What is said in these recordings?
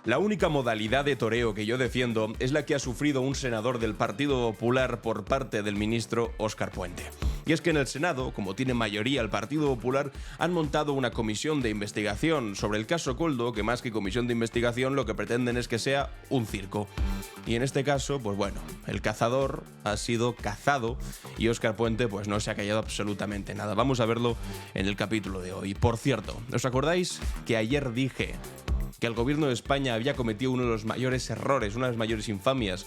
La única modalidad de toreo que yo defiendo es la que ha sufrido un senador del Partido Popular por parte del ministro Óscar Puente. Y es que en el Senado, como tiene mayoría el Partido Popular, han montado una comisión de investigación sobre el caso Koldo, que más que comisión de investigación lo que pretenden es que sea un circo. Y en este caso, pues bueno, el cazador ha sido cazado y Óscar Puente pues no se ha callado absolutamente nada. Vamos a verlo en el capítulo de hoy. Por cierto, ¿os acordáis que ayer dije que el gobierno de España había cometido uno de los mayores errores, una de las mayores infamias,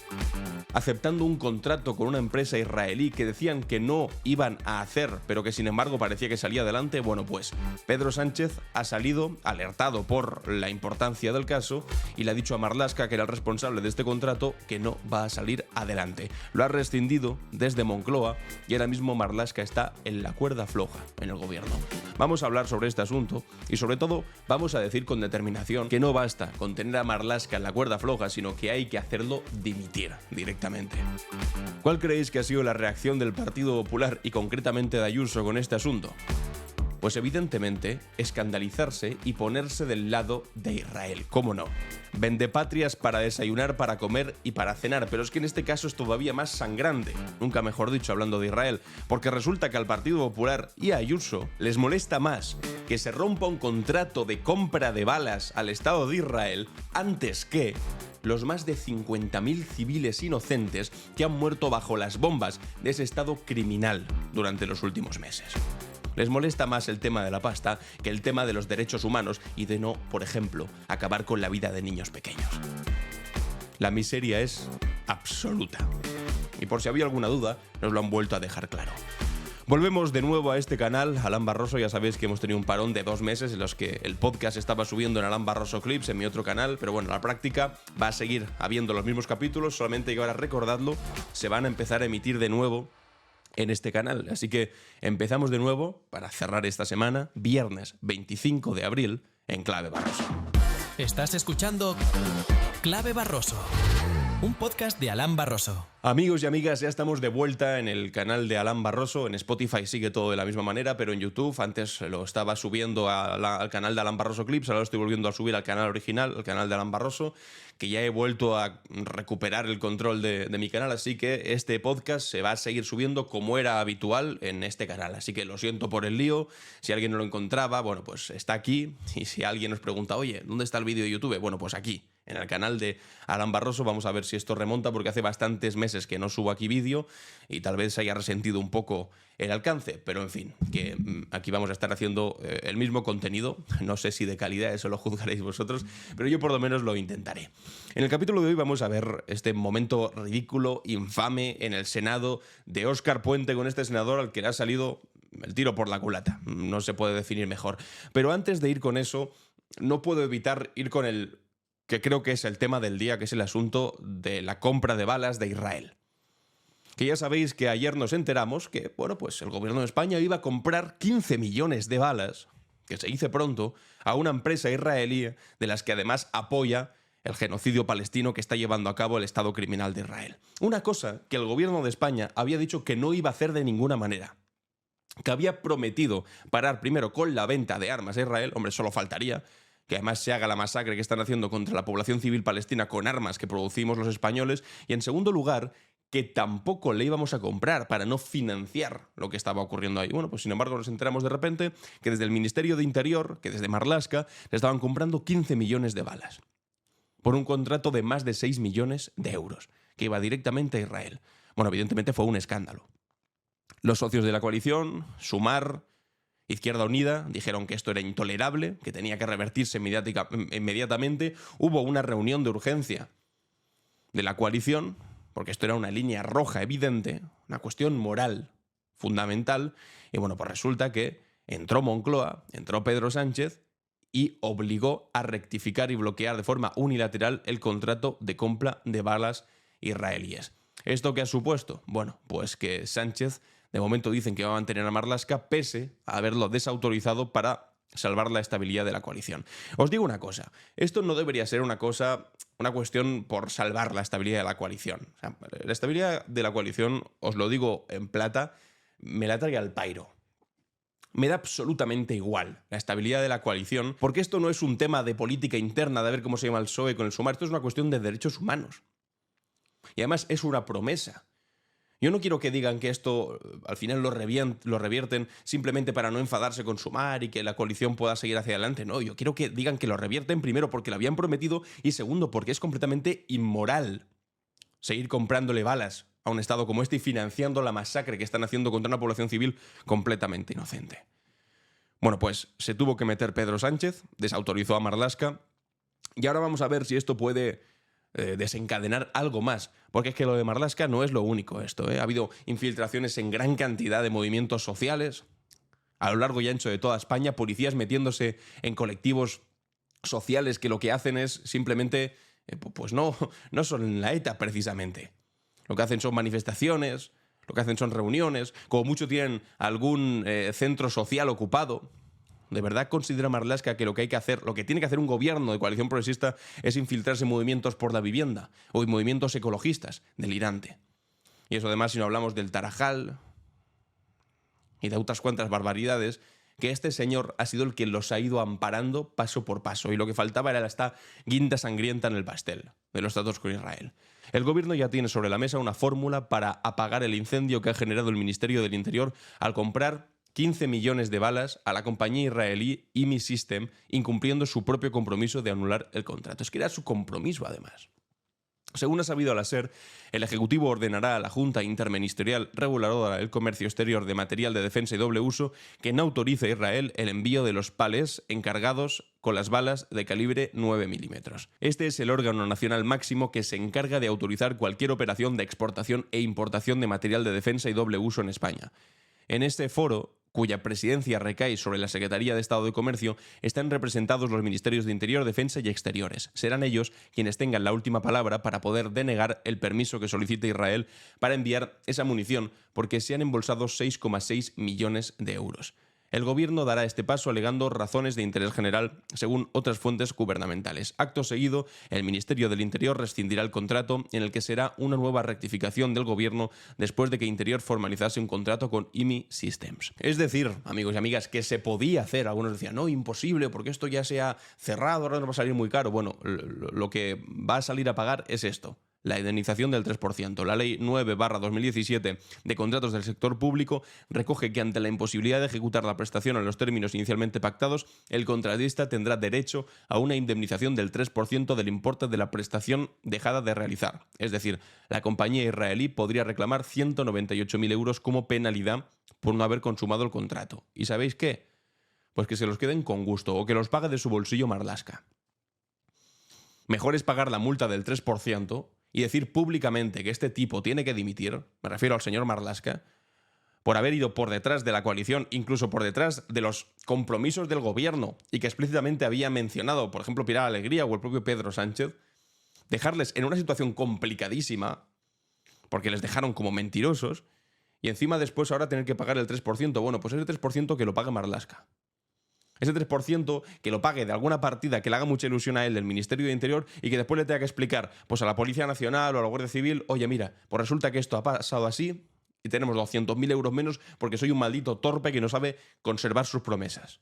aceptando un contrato con una empresa israelí que decían que no iban a hacer, pero que sin embargo parecía que salía adelante? Bueno, pues Pedro Sánchez ha salido alertado por la importancia del caso y le ha dicho a Marlaska, que era el responsable de este contrato, que no va a salir adelante. Lo ha rescindido desde Moncloa y ahora mismo Marlaska está en la cuerda floja en el gobierno. Vamos a hablar sobre este asunto y sobre todo vamos a decir con determinación que no basta con tener a Marlaska en la cuerda floja, sino que hay que hacerlo dimitir directamente. ¿Cuál creéis que ha sido la reacción del Partido Popular y concretamente de Ayuso con este asunto? Pues evidentemente escandalizarse y ponerse del lado de Israel, ¿cómo no? Vendepatrias para desayunar, para comer y para cenar, pero es que en este caso es todavía más sangrante, nunca mejor dicho hablando de Israel, porque resulta que al Partido Popular y a Ayuso les molesta más que se rompa un contrato de compra de balas al Estado de Israel antes que los más de 50.000 civiles inocentes que han muerto bajo las bombas de ese Estado criminal durante los últimos meses. Les molesta más el tema de la pasta que el tema de los derechos humanos y de no, por ejemplo, acabar con la vida de niños pequeños. La miseria es absoluta. Y por si había alguna duda, nos lo han vuelto a dejar claro. Volvemos de nuevo a este canal, Alan Barroso. Ya sabéis que hemos tenido un parón de 2 meses en los que el podcast estaba subiendo en Alan Barroso Clips, en mi otro canal, pero bueno, la práctica va a seguir habiendo los mismos capítulos, solamente que ahora, recordadlo, se van a empezar a emitir de nuevo en este canal. Así que empezamos de nuevo para cerrar esta semana, viernes 25 de abril, en Clave Barroso. Estás escuchando Clave Barroso, un podcast de Alan Barroso. Amigos y amigas, ya estamos de vuelta en el canal de Alan Barroso. En Spotify sigue todo de la misma manera, pero en YouTube antes lo estaba subiendo al canal de Alan Barroso Clips, ahora lo estoy volviendo a subir al canal original, al canal de Alan Barroso, que ya he vuelto a recuperar el control de mi canal, así que este podcast se va a seguir subiendo como era habitual en este canal. Así que lo siento por el lío, si alguien no lo encontraba, bueno, pues está aquí, y si alguien nos pregunta, oye, ¿dónde está el vídeo de YouTube? Bueno, pues aquí, en el canal de Alan Barroso. Vamos a ver si esto remonta, porque hace bastantes meses que no subo aquí vídeo y tal vez se haya resentido un poco el alcance, pero en fin, que aquí vamos a estar haciendo el mismo contenido. No sé si de calidad, eso lo juzgaréis vosotros, pero yo por lo menos lo intentaré. En el capítulo de hoy vamos a ver este momento ridículo, infame en el Senado de Óscar Puente, con este senador al que le ha salido el tiro por la culata, no se puede definir mejor. Pero antes de ir con eso, no puedo evitar ir con el que creo que es el tema del día, que es el asunto de la compra de balas de Israel. Que ya sabéis que ayer nos enteramos que, bueno, pues el gobierno de España iba a comprar 15 millones de balas, que se dice pronto, a una empresa israelí de las que además apoya el genocidio palestino que está llevando a cabo el Estado criminal de Israel. Una cosa que el gobierno de España había dicho que no iba a hacer de ninguna manera. Que había prometido parar primero con la venta de armas a Israel, hombre, solo faltaría que además se haga la masacre que están haciendo contra la población civil palestina con armas que producimos los españoles, y en segundo lugar, que tampoco le íbamos a comprar para no financiar lo que estaba ocurriendo ahí. Bueno, pues sin embargo nos enteramos de repente que desde el Ministerio de Interior, que desde Marlaska, le estaban comprando 15 millones de balas por un contrato de más de 6 millones de euros, que iba directamente a Israel. Bueno, evidentemente fue un escándalo. Los socios de la coalición, Sumar, Izquierda Unida, dijeron que esto era intolerable, que tenía que revertirse inmediatamente. Hubo una reunión de urgencia de la coalición, porque esto era una línea roja evidente, una cuestión moral fundamental, y bueno, pues resulta que entró Moncloa, entró Pedro Sánchez y obligó a rectificar y bloquear de forma unilateral el contrato de compra de balas israelíes. ¿Esto qué ha supuesto? Bueno, pues que Sánchez de momento dicen que va a mantener a Marlaska pese a haberlo desautorizado para salvar la estabilidad de la coalición. Os digo una cosa, esto no debería ser una cuestión por salvar la estabilidad de la coalición. O sea, la estabilidad de la coalición, os lo digo en plata, me la trae al pairo. Me da absolutamente igual la estabilidad de la coalición, porque esto no es un tema de política interna, de ver cómo se llama el PSOE con el Sumar, esto es una cuestión de derechos humanos. Y además es una promesa. Yo no quiero que digan que esto al final lo revierten simplemente para no enfadarse con Sumar y que la coalición pueda seguir hacia adelante. No, yo quiero que digan que lo revierten primero porque lo habían prometido y segundo porque es completamente inmoral seguir comprándole balas a un Estado como este y financiando la masacre que están haciendo contra una población civil completamente inocente. Bueno, pues se tuvo que meter Pedro Sánchez, desautorizó a Marlaska y ahora vamos a ver si esto puede desencadenar algo más, porque es que lo de Marlaska no es lo único esto, ¿eh? Ha habido infiltraciones en gran cantidad de movimientos sociales a lo largo y ancho de toda España, policías metiéndose en colectivos sociales que lo que hacen es simplemente, pues no son la ETA precisamente. Lo que hacen son manifestaciones, lo que hacen son reuniones, como mucho tienen algún centro social ocupado. ¿De verdad considera Marlaska que lo que hay que hacer, lo que tiene que hacer un gobierno de coalición progresista es infiltrarse en movimientos por la vivienda o en movimientos ecologistas? Delirante. Y eso además si no hablamos del Tarajal y de otras cuantas barbaridades, que este señor ha sido el que los ha ido amparando paso por paso y lo que faltaba era esta guinda sangrienta en el pastel de los tratos con Israel. El gobierno ya tiene sobre la mesa una fórmula para apagar el incendio que ha generado el Ministerio del Interior al comprar 15 millones de balas a la compañía israelí IMI System, incumpliendo su propio compromiso de anular el contrato. Es que era su compromiso, además. Según ha sabido la SER, el Ejecutivo ordenará a la Junta Interministerial Reguladora del Comercio Exterior de Material de Defensa y Doble Uso que no autorice a Israel el envío de los palés encargados con las balas de calibre 9 milímetros. Este es el órgano nacional máximo que se encarga de autorizar cualquier operación de exportación e importación de material de defensa y doble uso en España. En este foro, cuya presidencia recae sobre la Secretaría de Estado de Comercio, están representados los Ministerios de Interior, Defensa y Exteriores. Serán ellos quienes tengan la última palabra para poder denegar el permiso que solicite Israel para enviar esa munición, porque se han embolsado 6,6 millones de euros. El gobierno dará este paso alegando razones de interés general, según otras fuentes gubernamentales. Acto seguido, el Ministerio del Interior rescindirá el contrato, en el que será una nueva rectificación del gobierno después de que Interior formalizase un contrato con IMI Systems. Es decir, amigos y amigas, que se podía hacer. Algunos decían, no, imposible, porque esto ya se ha cerrado, ahora nos va a salir muy caro. Bueno, lo que va a salir a pagar es esto: la indemnización del 3%. La Ley 9/2017 de contratos del sector público recoge que ante la imposibilidad de ejecutar la prestación en los términos inicialmente pactados, el contratista tendrá derecho a una indemnización del 3% del importe de la prestación dejada de realizar. Es decir, la compañía israelí podría reclamar 198.000 euros como penalidad por no haber consumado el contrato. ¿Y sabéis qué? Pues que se los queden con gusto o que los pague de su bolsillo Marlaska. Mejor es pagar la multa del 3% y decir públicamente que este tipo tiene que dimitir, me refiero al señor Marlaska, por haber ido por detrás de la coalición, incluso por detrás de los compromisos del gobierno y que explícitamente había mencionado, por ejemplo, Pilar Alegría o el propio Pedro Sánchez, dejarles en una situación complicadísima, porque les dejaron como mentirosos, y encima después ahora tener que pagar el 3%. Bueno, pues ese 3% que lo pague Marlaska. Ese 3% que lo pague de alguna partida que le haga mucha ilusión a él del Ministerio de Interior y que después le tenga que explicar pues a la Policía Nacional o a la Guardia Civil, oye, mira, pues resulta que esto ha pasado así y tenemos 200.000 euros menos porque soy un maldito torpe que no sabe conservar sus promesas.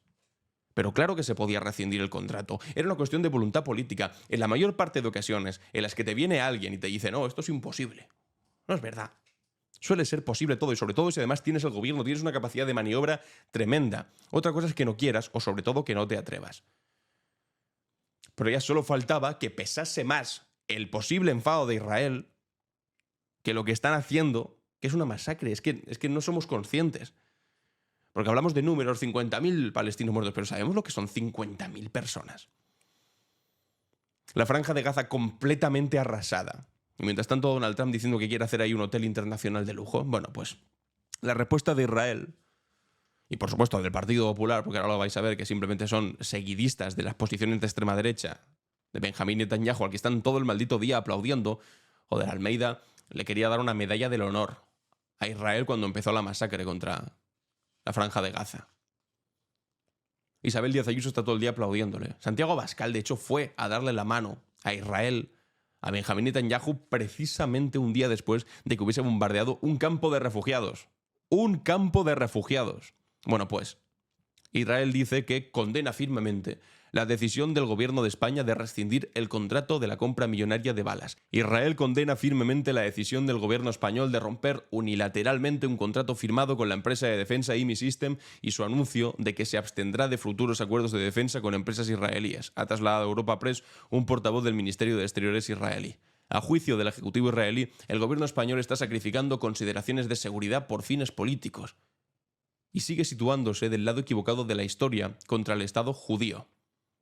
Pero claro que se podía rescindir el contrato. Era una cuestión de voluntad política. En la mayor parte de ocasiones en las que te viene alguien y te dice, no, esto es imposible. No es verdad. Suele ser posible todo y sobre todo si además tienes el gobierno, tienes una capacidad de maniobra tremenda. Otra cosa es que no quieras o sobre todo que no te atrevas. Pero ya solo faltaba que pesase más el posible enfado de Israel que lo que están haciendo, que es una masacre. Es que no somos conscientes. Porque hablamos de números, 50.000 palestinos muertos, pero sabemos lo que son 50.000 personas. La franja de Gaza completamente arrasada. Y mientras tanto Donald Trump diciendo que quiere hacer ahí un hotel internacional de lujo. Bueno, pues la respuesta de Israel, y por supuesto del Partido Popular, porque ahora lo vais a ver que simplemente son seguidistas de las posiciones de extrema derecha, de Benjamín Netanyahu, al que están todo el maldito día aplaudiendo, o de Almeida, le quería dar una medalla del honor a Israel cuando empezó la masacre contra la franja de Gaza. Isabel Díaz Ayuso está todo el día aplaudiéndole. Santiago Abascal, de hecho, fue a darle la mano a Israel, a Benjamín Netanyahu, precisamente un día después de que hubiese bombardeado un campo de refugiados. ¡Un campo de refugiados! Bueno, pues, Israel dice que condena firmemente la decisión del gobierno de España de rescindir el contrato de la compra millonaria de balas. Israel condena firmemente la decisión del gobierno español de romper unilateralmente un contrato firmado con la empresa de defensa IMI System y su anuncio de que se abstendrá de futuros acuerdos de defensa con empresas israelíes, ha trasladado a Europa Press un portavoz del Ministerio de Exteriores israelí. A juicio del Ejecutivo israelí, el gobierno español está sacrificando consideraciones de seguridad por fines políticos y sigue situándose del lado equivocado de la historia contra el Estado judío.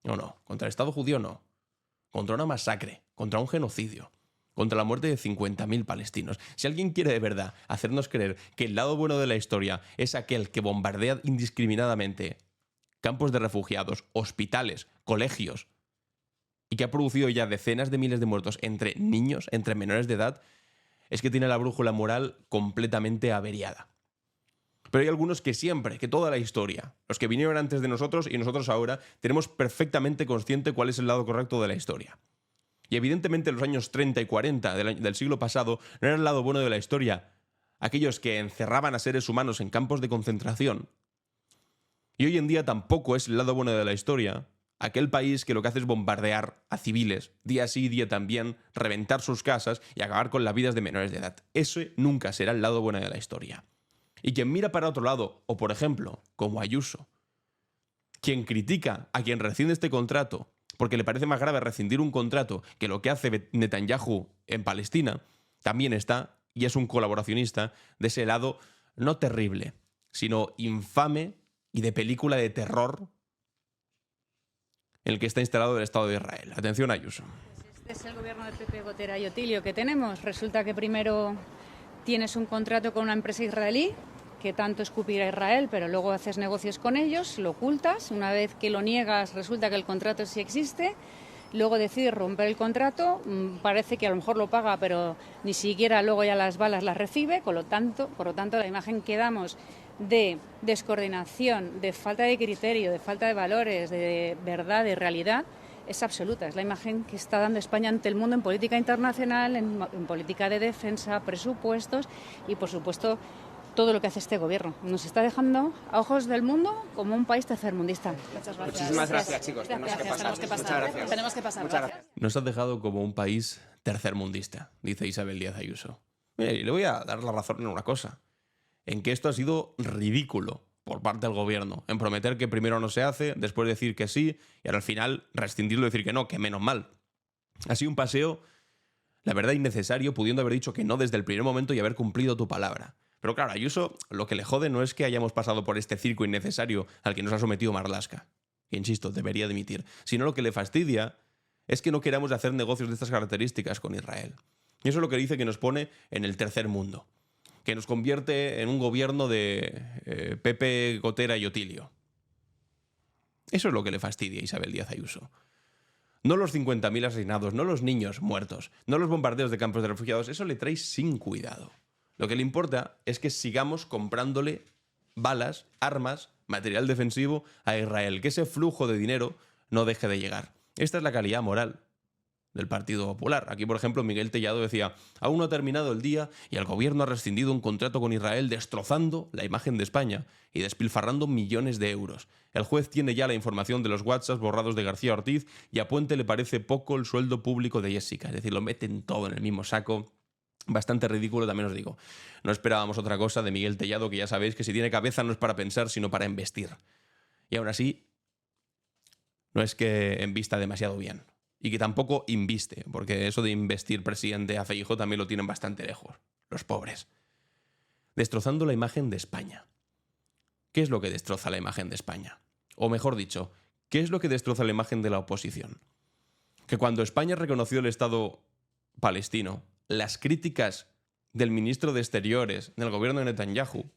No, contra el Estado judío no. Contra una masacre, contra un genocidio, contra la muerte de 50.000 palestinos. Si alguien quiere de verdad hacernos creer que el lado bueno de la historia es aquel que bombardea indiscriminadamente campos de refugiados, hospitales, colegios, y que ha producido ya decenas de miles de muertos entre niños, entre menores de edad, es que tiene la brújula moral completamente averiada. Pero hay algunos que siempre, que toda la historia, los que vinieron antes de nosotros y nosotros ahora, tenemos perfectamente consciente cuál es el lado correcto de la historia. Y evidentemente los años 30 y 40 del siglo pasado no era el lado bueno de la historia, aquellos que encerraban a seres humanos en campos de concentración. Y hoy en día tampoco es el lado bueno de la historia, aquel país que lo que hace es bombardear a civiles, día sí y día también, reventar sus casas y acabar con las vidas de menores de edad. Ese nunca será el lado bueno de la historia. Y quien mira para otro lado, o por ejemplo, como Ayuso, quien critica a quien rescinde este contrato porque le parece más grave rescindir un contrato que lo que hace Netanyahu en Palestina, también está y es un colaboracionista de ese lado no terrible, sino infame y de película de terror en el que está instalado el Estado de Israel. Atención, Ayuso. Este es el gobierno de Pepe Gotera y Otilio que tenemos. Resulta que primero tienes un contrato con una empresa israelí que tanto escupir a Israel, pero luego haces negocios con ellos, lo ocultas. Una vez que lo niegas, resulta que el contrato sí existe. Luego decides romper el contrato, parece que a lo mejor lo paga, pero ni siquiera luego ya las balas las recibe. Por lo tanto, la imagen que damos de descoordinación, de falta de criterio, de falta de valores, de verdad, de realidad, es absoluta. Es la imagen que está dando España ante el mundo en política internacional, en política de defensa, presupuestos y, por supuesto, todo lo que hace este gobierno. Nos está dejando a ojos del mundo como un país tercermundista. Muchas gracias. Muchísimas gracias, chicos. Tenemos que pasar. Tenemos que pasar. Muchas gracias. Nos has dejado como un país tercermundista, dice Isabel Díaz Ayuso. Mira, y le voy a dar la razón en una cosa, en que esto ha sido ridículo por parte del gobierno, en prometer que primero no se hace, después decir que sí, y ahora al final rescindirlo y decir que no, que menos mal. Ha sido un paseo, la verdad, innecesario, pudiendo haber dicho que no desde el primer momento y haber cumplido tu palabra. Pero claro, a Ayuso lo que le jode no es que hayamos pasado por este circo innecesario al que nos ha sometido Marlaska, que insisto, debería dimitir, sino lo que le fastidia es que no queramos hacer negocios de estas características con Israel. Y eso es lo que dice que nos pone en el tercer mundo, que nos convierte en un gobierno de Pepe Gotera y Otilio. Eso es lo que le fastidia a Isabel Díaz Ayuso. No los 50.000 asesinados, no los niños muertos, no los bombardeos de campos de refugiados, eso le trae sin cuidado. Lo que le importa es que sigamos comprándole balas, armas, material defensivo a Israel, que ese flujo de dinero no deje de llegar. Esta es la calidad moral del Partido Popular. Aquí, por ejemplo, Miguel Tellado decía: aún no ha terminado el día y el gobierno ha rescindido un contrato con Israel, destrozando la imagen de España y despilfarrando millones de euros. El juez tiene ya la información de los WhatsApp borrados de García Ortiz y a Puente le parece poco el sueldo público de Jessica. Es decir, lo meten todo en el mismo saco. Bastante ridículo, también os digo. No esperábamos otra cosa de Miguel Tellado, que ya sabéis que si tiene cabeza no es para pensar, sino para embestir. Y aún así, no es que embista demasiado bien. Y que tampoco inviste, porque eso de investir presidente a Feijóo también lo tienen bastante lejos, los pobres. Destrozando la imagen de España. ¿Qué es lo que destroza la imagen de España? O mejor dicho, ¿qué es lo que destroza la imagen de la oposición? Que cuando España reconoció el Estado palestino, las críticas del ministro de Exteriores del gobierno de Netanyahu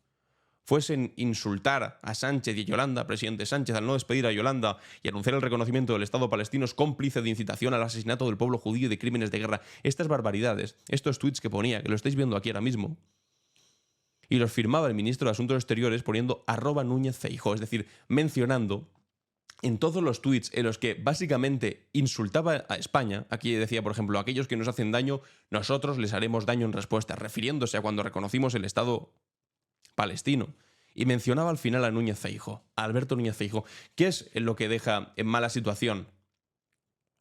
fuesen insultar a Sánchez y a Yolanda, presidente Sánchez, al no despedir a Yolanda y anunciar el reconocimiento del Estado palestino, es cómplice de incitación al asesinato del pueblo judío y de crímenes de guerra. Estas barbaridades, estos tuits que ponía, que lo estáis viendo aquí ahora mismo, y los firmaba el ministro de Asuntos Exteriores poniendo @Núñez Feijóo, es decir, mencionando en todos los tuits en los que básicamente insultaba a España. Aquí decía, por ejemplo, aquellos que nos hacen daño, nosotros les haremos daño en respuesta, refiriéndose a cuando reconocimos el Estado palestino. Y mencionaba al final a Núñez Feijóo, a Alberto Núñez Feijóo. ¿Qué es lo que deja en mala situación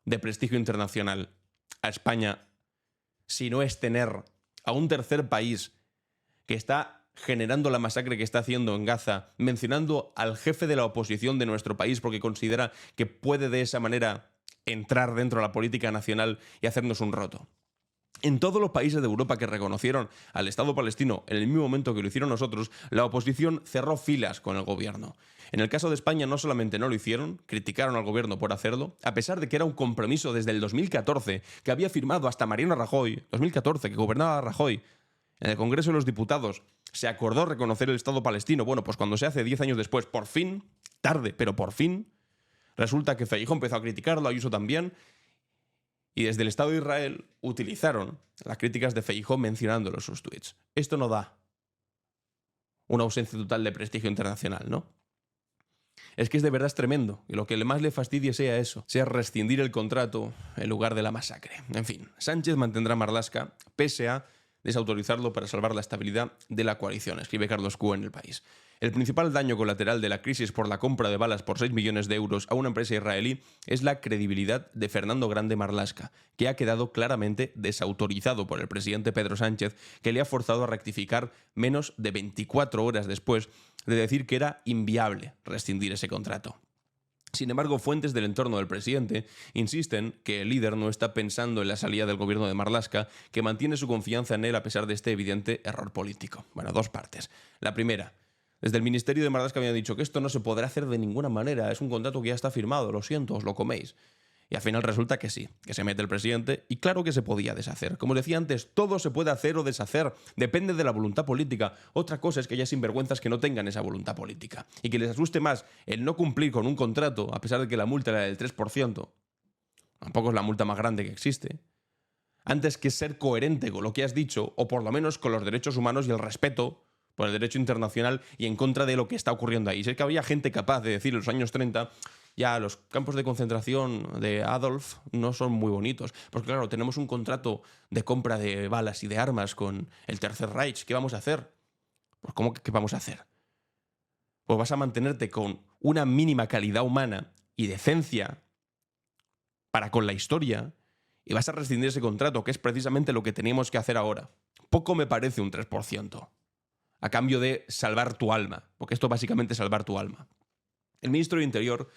de prestigio internacional a España si no es tener a un tercer país que está generando la masacre que está haciendo en Gaza, mencionando al jefe de la oposición de nuestro país porque considera que puede de esa manera entrar dentro de la política nacional y hacernos un roto? En todos los países de Europa que reconocieron al Estado palestino en el mismo momento que lo hicieron nosotros, la oposición cerró filas con el gobierno. En el caso de España no solamente no lo hicieron, criticaron al gobierno por hacerlo, a pesar de que era un compromiso desde el 2014 que había firmado hasta Mariano Rajoy, 2014, que gobernaba Rajoy, en el Congreso de los Diputados, se acordó reconocer el Estado palestino. Bueno, pues cuando se hace 10 años después, por fin, tarde, pero por fin, resulta que Feijóo empezó a criticarlo, Ayuso también, y desde el Estado de Israel utilizaron las críticas de Feijóo mencionándolo en sus tweets. Esto no da una ausencia total de prestigio internacional, ¿no? Es que de verdad es tremendo, y lo que más le fastidie sea eso, sea rescindir el contrato en lugar de la masacre. En fin, Sánchez mantendrá Marlaska, pese a desautorizarlo para salvar la estabilidad de la coalición, escribe Carlos Q en El País. El principal daño colateral de la crisis por la compra de balas por 6 millones de euros a una empresa israelí es la credibilidad de Fernando Grande Marlaska, que ha quedado claramente desautorizado por el presidente Pedro Sánchez, que le ha forzado a rectificar menos de 24 horas después de decir que era inviable rescindir ese contrato. Sin embargo, fuentes del entorno del presidente insisten que el líder no está pensando en la salida del gobierno de Marlaska, que mantiene su confianza en él a pesar de este evidente error político. Bueno, dos partes. La primera, desde el Ministerio de Marlaska habían dicho que esto no se podrá hacer de ninguna manera, es un contrato que ya está firmado, lo siento, os lo coméis. Y al final resulta que sí, que se mete el presidente y claro que se podía deshacer. Como decía antes, todo se puede hacer o deshacer, depende de la voluntad política. Otra cosa es que haya sinvergüenzas que no tengan esa voluntad política y que les asuste más el no cumplir con un contrato, a pesar de que la multa era del 3%, tampoco es la multa más grande que existe, antes que ser coherente con lo que has dicho o por lo menos con los derechos humanos y el respeto por el derecho internacional y en contra de lo que está ocurriendo ahí. Si es que había gente capaz de decir en los años 30... ya los campos de concentración de Adolf no son muy bonitos. Porque claro, tenemos un contrato de compra de balas y de armas con el Tercer Reich. ¿Qué vamos a hacer? Pues ¿cómo que qué vamos a hacer? Pues vas a mantenerte con una mínima calidad humana y decencia para con la historia y vas a rescindir ese contrato, que es precisamente lo que teníamos que hacer ahora. Poco me parece un 3%. A cambio de salvar tu alma. Porque esto básicamente es salvar tu alma. El ministro de Interior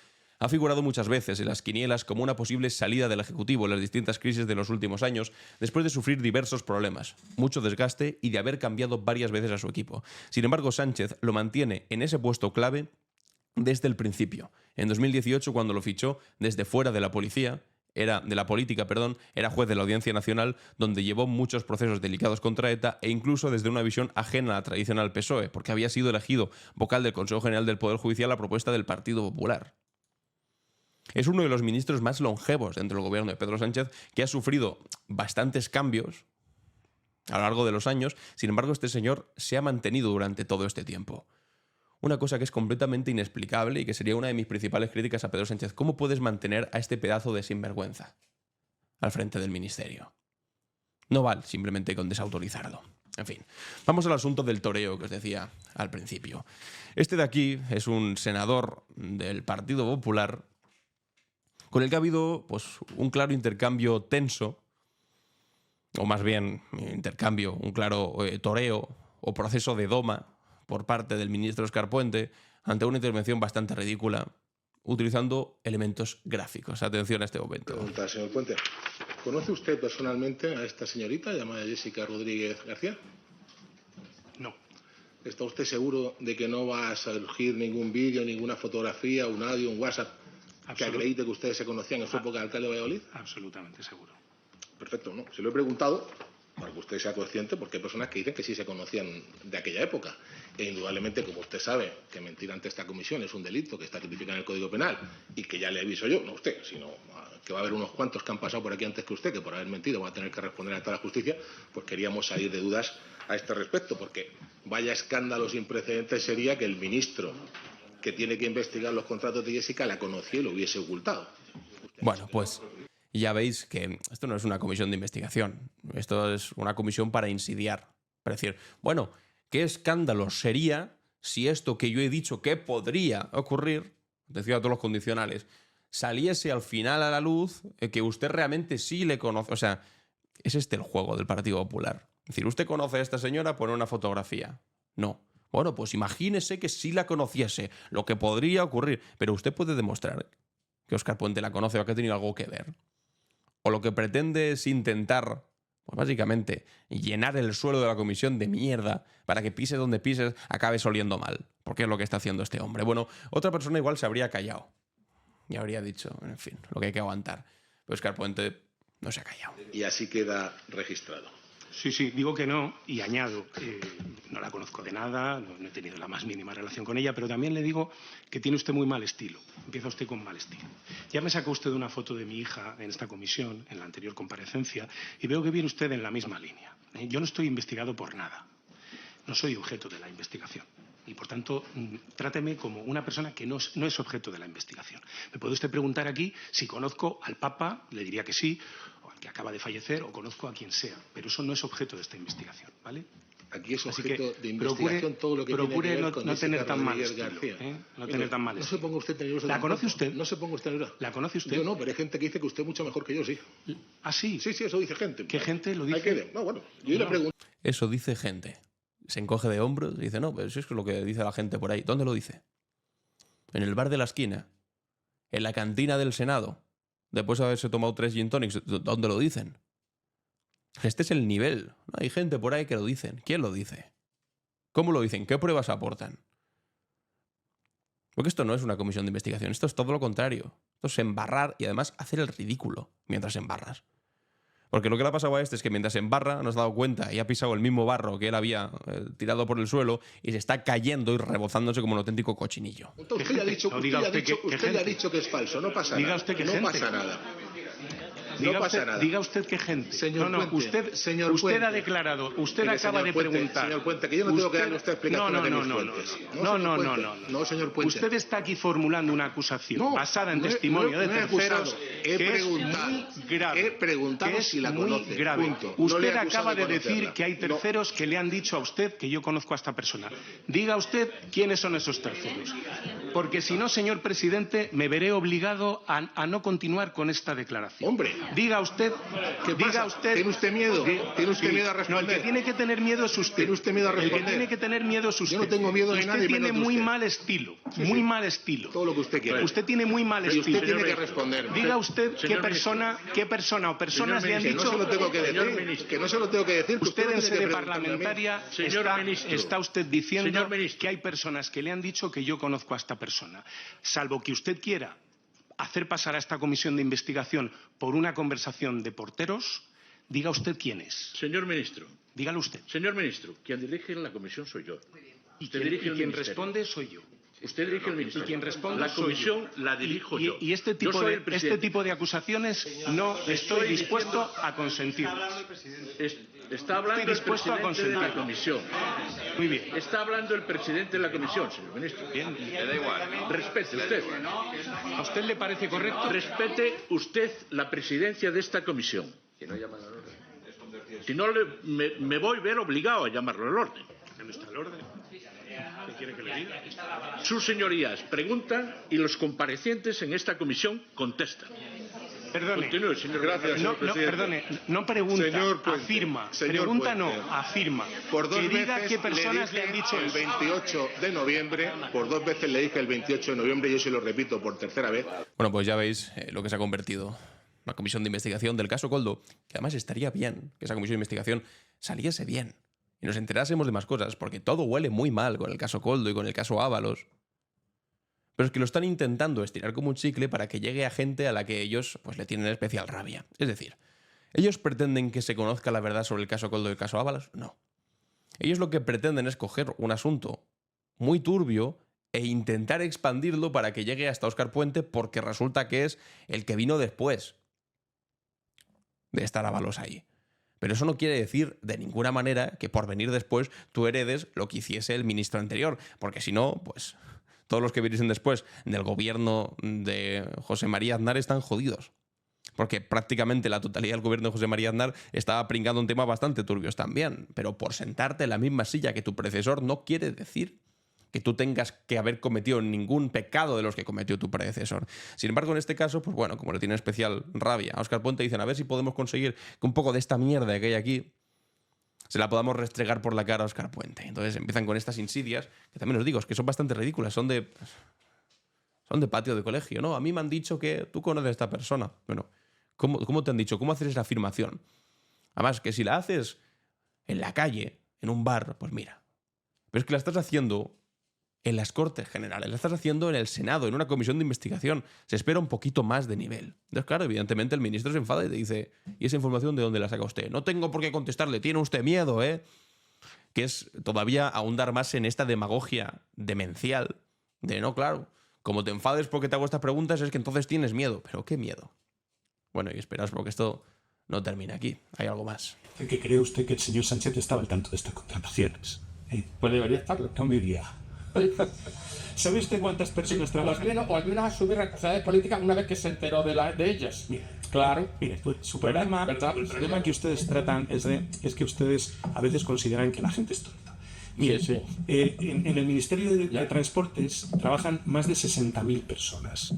ha figurado muchas veces en las quinielas como una posible salida del Ejecutivo en las distintas crisis de los últimos años, después de sufrir diversos problemas, mucho desgaste y de haber cambiado varias veces a su equipo. Sin embargo, Sánchez lo mantiene en ese puesto clave desde el principio. En 2018, cuando lo fichó desde fuera de la política, era juez de la Audiencia Nacional, donde llevó muchos procesos delicados contra ETA e incluso desde una visión ajena a la tradicional PSOE, porque había sido elegido vocal del Consejo General del Poder Judicial a propuesta del Partido Popular. Es uno de los ministros más longevos dentro del gobierno de Pedro Sánchez, que ha sufrido bastantes cambios a lo largo de los años. Sin embargo, este señor se ha mantenido durante todo este tiempo. Una cosa que es completamente inexplicable y que sería una de mis principales críticas a Pedro Sánchez. ¿Cómo puedes mantener a este pedazo de sinvergüenza al frente del ministerio? No vale simplemente con desautorizarlo. En fin, vamos al asunto del toreo que os decía al principio. Este de aquí es un senador del Partido Popular con el que ha habido pues, un claro intercambio tenso, o más bien intercambio, un claro toreo o proceso de doma por parte del ministro Óscar Puente ante una intervención bastante ridícula, utilizando elementos gráficos. Atención a este momento. Pregunta, señor Puente. ¿Conoce usted personalmente a esta señorita llamada Jessica Rodríguez García? No. ¿Está usted seguro de que no va a surgir ningún vídeo, ninguna fotografía, un audio, un WhatsApp que acredite que ustedes se conocían en su época de alcalde de Valladolid? Absolutamente seguro. Perfecto, ¿no? Se lo he preguntado para que usted sea consciente, porque hay personas que dicen que sí se conocían de aquella época. E indudablemente, como usted sabe, que mentir ante esta comisión es un delito que está tipificado en el Código Penal y que ya le aviso yo, no usted, sino que va a haber unos cuantos que han pasado por aquí antes que usted, que por haber mentido van a tener que responder ante la justicia, pues queríamos salir de dudas a este respecto, porque vaya escándalo sin precedentes sería que el ministro que tiene que investigar los contratos de Jessica la conocía y lo hubiese ocultado. Bueno, pues ya veis que esto no es una comisión de investigación, esto es una comisión para insidiar, para decir, bueno, ¿qué escándalo sería si esto que yo he dicho que podría ocurrir, atención a todos los condicionales, saliese al final a la luz, que usted realmente sí le conoce. O sea, es este el juego del Partido Popular. Es decir, ¿usted conoce a esta señora? Pone una fotografía. No. Bueno, pues imagínese que sí la conociese, lo que podría ocurrir. Pero usted puede demostrar que Óscar Puente la conoce o que ha tenido algo que ver. O lo que pretende es intentar, pues básicamente, llenar el suelo de la comisión de mierda para que pises donde pises, acabes oliendo mal. Porque es lo que está haciendo este hombre. Bueno, otra persona igual se habría callado y habría dicho, en fin, lo que hay que aguantar. Pero Óscar Puente no se ha callado. Y así queda registrado. Sí, digo que no y añado, no la conozco de nada, no he tenido la más mínima relación con ella, pero también le digo que tiene usted muy mal estilo. Empieza usted con mal estilo. Ya me sacó usted una foto de mi hija en esta comisión, en la anterior comparecencia, y veo que viene usted en la misma línea. Yo no estoy investigado por nada. No soy objeto de la investigación. Y, por tanto, tráteme como una persona que no es objeto de la investigación. Me puede usted preguntar aquí si conozco al Papa, le diría que sí, o al que acaba de fallecer, o conozco a quien sea. Pero eso no es objeto de esta investigación, ¿vale? Aquí es Así objeto que de investigación todo lo que tiene que ver con no tener tan mal Rodríguez estilo, García. no tener tan mal No se estilo. ponga usted nervioso. ¿La tampoco. conoce usted? No se ponga usted nervioso. ¿La conoce usted? Yo no, pero hay gente que dice que usted es mucho mejor que yo, sí. ¿Ah, sí? Sí, eso dice gente. ¿Qué gente lo dice? Hay que... No, bueno, yo le pregunto. Eso dice gente. Se encoge de hombros y dice, no, pero eso es lo que dice la gente por ahí. ¿Dónde lo dice? En el bar de la esquina. En la cantina del Senado. Después de haberse tomado 3 gin tonics. ¿Dónde lo dicen? Este es el nivel. Hay gente por ahí que lo dicen. ¿Quién lo dice? ¿Cómo lo dicen? ¿Qué pruebas aportan? Porque esto no es una comisión de investigación. Esto es todo lo contrario. Esto es embarrar y además hacer el ridículo mientras embarras. Porque lo que le ha pasado a este es que mientras embarra no se ha dado cuenta y ha pisado el mismo barro que él había tirado por el suelo y se está cayendo y rebozándose como un auténtico cochinillo. Usted ya ha dicho, usted ya ha dicho que es falso. No pasa Diga nada. usted que no gente. pasa nada. No pasa nada. Diga usted qué gente. Señor Puente, señor usted Puente. ha declarado, usted Mire, acaba señor de Puente, preguntar. Señor Puente, que yo no tengo que darle a usted explicaciones de mis fuentes. No, señor Puente. Usted está aquí formulando una acusación basada en testimonio de terceros He que preguntado, es muy grave. he preguntado que es si la muy conoce. grave. Punto. No le Usted he acusado acaba de decir conocerla. que hay terceros que le han dicho a usted que yo conozco a esta persona. Diga usted quiénes son esos terceros. Porque si no, señor presidente, me veré obligado a no continuar con esta declaración. Hombre. Diga usted. ¿Qué diga pasa? usted. ¿Tiene usted miedo? ¿Tiene usted miedo a responder? No, el que tiene que tener miedo es usted. ¿Tiene usted miedo a responder? El que tiene que tener miedo es usted. Yo no tengo miedo de usted nadie, tiene menos de muy usted. mal estilo. Sí, muy sí. mal estilo. Todo lo que usted quiera. Usted tiene muy mal Pero estilo. usted tiene que responder. Diga usted qué Señor persona o personas le han Que no dicho. se lo tengo que Señor decir. ministro. Que no se lo tengo que decir. que Usted no en tiene que sede preguntarme a mí. parlamentaria Señor ministro. está usted diciendo Señor ministro. que hay personas que le han dicho que yo conozco a esta persona. Salvo que usted quiera hacer pasar a esta comisión de investigación por una conversación de porteros, diga usted quién es. Señor ministro, Dígalo usted. señor ministro, quien dirige la comisión soy yo. Y Usted quien, dirige el y quien ministerio. responde soy yo. Usted dirige el ministerio. Y quien responde la soy comisión yo. la dirijo Y- yo. Y este Yo soy el este presidente. tipo de acusaciones no estoy dispuesto a consentir. Está hablando Estoy el dispuesto a presidente de la consentirlo. comisión. Muy bien. Está hablando el presidente de la comisión, señor ministro. Bien. Respete usted. ¿A usted le parece correcto? Respete usted la presidencia de esta comisión. Si no, me voy a ver obligado a llamarlo al orden. ¿Dónde está el orden? ¿Qué quiere que le diga? Sus señorías preguntan y los comparecientes en esta comisión contestan. Perdone. Continúe, señor. Gracias, No, señor presidente. perdone, no pregunta, Señor Puente, afirma. señor Pregunta Puente. no, afirma. Por dos que diga veces qué personas le le han dije dicho el eso. 28 de noviembre, por 2 veces le dije el 28 de noviembre y yo se lo repito por tercera vez. Bueno, pues ya veis lo que se ha convertido. Una comisión de investigación del caso Koldo, que además estaría bien que esa comisión de investigación saliese bien y nos enterásemos de más cosas, porque todo huele muy mal con el caso Koldo y con el caso Ábalos. Pero es que lo están intentando estirar como un chicle para que llegue a gente a la que ellos pues, le tienen especial rabia. Es decir, ¿ellos pretenden que se conozca la verdad sobre el caso Koldo y el caso Ábalos? No. Ellos lo que pretenden es coger un asunto muy turbio e intentar expandirlo para que llegue hasta Óscar Puente, porque resulta que es el que vino después de estar Ábalos ahí. Pero eso no quiere decir de ninguna manera que por venir después tú heredes lo que hiciese el ministro anterior, porque si no, pues todos los que viniesen después del gobierno de José María Aznar están jodidos. Porque prácticamente la totalidad del gobierno de José María Aznar estaba pringando un tema bastante turbios también. Pero por sentarte en la misma silla que tu predecesor no quiere decir que tú tengas que haber cometido ningún pecado de los que cometió tu predecesor. Sin embargo, en este caso, pues bueno, como le tiene especial rabia a Óscar Puente, dicen a ver si podemos conseguir que un poco de esta mierda que hay aquí se la podamos restregar por la cara a Óscar Puente. Entonces empiezan con estas insidias, que también os digo, es que son bastante ridículas, son de patio de colegio, ¿no? A mí me han dicho que tú conoces a esta persona. Bueno, ¿cómo te han dicho? ¿Cómo haces esa afirmación? Además, que si la haces en la calle, en un bar, pues mira. Pero es que la estás haciendo en las Cortes Generales, la estás haciendo en el Senado, en una comisión de investigación. Se espera un poquito más de nivel. Entonces, claro, evidentemente el ministro se enfada y te dice, ¿y esa información de dónde la saca usted? No tengo por qué contestarle, tiene usted miedo, ¿eh? Que es todavía ahondar más en esta demagogia demencial de, no, claro, como te enfades porque te hago estas preguntas es que entonces tienes miedo. ¿Pero qué miedo? Bueno, y esperaos porque esto no termina aquí. Hay algo más. ¿Que cree usted que el señor Sánchez estaba al tanto de estas contrataciones? Pues debería estarlo. No me diría. ¿Sabe usted cuántas personas trabajan? O al menos asumir responsabilidades políticas una vez que se enteró de ellas. Mire, claro. Mire, pues, su problema, el problema que ustedes tratan es que ustedes a veces consideran que la gente es tonta. Mire, Sí. En el Ministerio de Transportes trabajan más de 60.000 personas.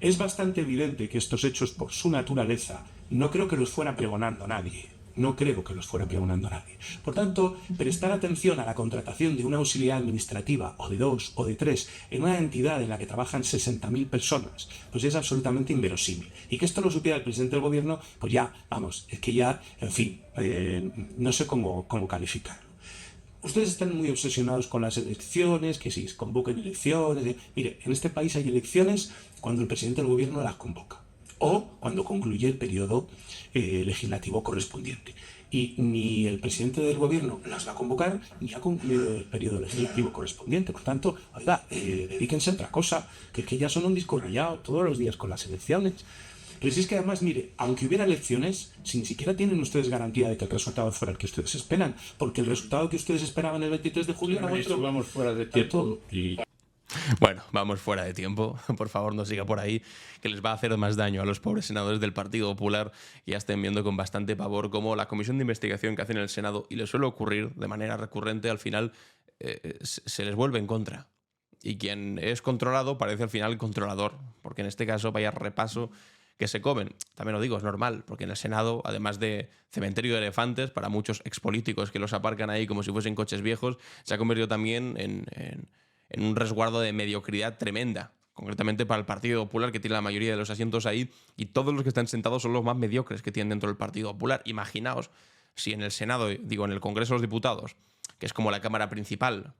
Es bastante evidente que estos hechos, por su naturaleza, no creo que los fuera pregonando nadie. No creo que los fuera pregonando nadie. Por tanto, prestar atención a la contratación de una auxiliar administrativa, o de 2, o de 3, en una entidad en la que trabajan 60.000 personas, pues es absolutamente inverosímil. Y que esto lo supiera el presidente del gobierno, pues ya, vamos, es que ya, en fin, no sé cómo calificarlo. Ustedes están muy obsesionados con las elecciones, que si se convoquen elecciones. Mire, en este país hay elecciones cuando el presidente del gobierno las convoca o cuando concluye el periodo legislativo correspondiente. Y ni el presidente del gobierno las va a convocar ni ha concluido el periodo legislativo correspondiente. Por tanto, oiga, dedíquense a otra cosa, que ya son un disco rayado todos los días con las elecciones. Pero si es que además, mire, aunque hubiera elecciones, si ni siquiera tienen ustedes garantía de que el resultado fuera el que ustedes esperan, porque el resultado que ustedes esperaban el 23 de julio era otro. Vamos fuera de tiempo. Bueno, vamos fuera de tiempo. Por favor, no siga por ahí, que les va a hacer más daño a los pobres senadores del Partido Popular. Ya estén viendo con bastante pavor cómo la comisión de investigación que hacen en el Senado, y les suele ocurrir de manera recurrente, al final se les vuelve en contra. Y quien es controlado parece al final el controlador, porque en este caso vaya repaso que se comen. También lo digo, es normal, porque en el Senado, además de cementerio de elefantes, para muchos expolíticos que los aparcan ahí como si fuesen coches viejos, se ha convertido también en un resguardo de mediocridad tremenda, concretamente para el Partido Popular, que tiene la mayoría de los asientos ahí, y todos los que están sentados son los más mediocres que tienen dentro del Partido Popular. Imaginaos si en el Senado, digo, en el Congreso de los Diputados, que es como la cámara principal,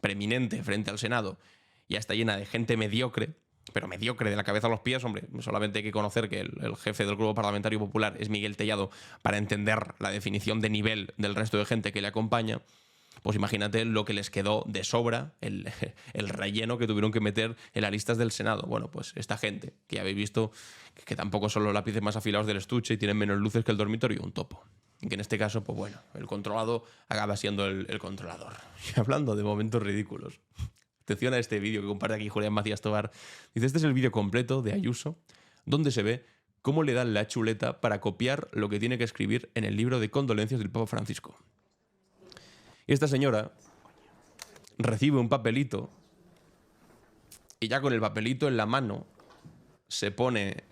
preeminente frente al Senado, ya está llena de gente mediocre, pero mediocre de la cabeza a los pies. Hombre, solamente hay que conocer que el jefe del Grupo Parlamentario Popular es Miguel Tellado para entender la definición de nivel del resto de gente que le acompaña. Pues imagínate lo que les quedó de sobra, el relleno que tuvieron que meter en las listas del Senado. Bueno, pues esta gente, que ya habéis visto que tampoco son los lápices más afilados del estuche y tienen menos luces que el dormitorio, un topo. Y que en este caso, pues bueno, el controlado acaba siendo el controlador. Y hablando de momentos ridículos, atención a este vídeo que comparte aquí Julián Macías Tobar. Dice, este es el vídeo completo de Ayuso, donde se ve cómo le dan la chuleta para copiar lo que tiene que escribir en el libro de condolencias del Papa Francisco. Y esta señora recibe un papelito y ya con el papelito en la mano se pone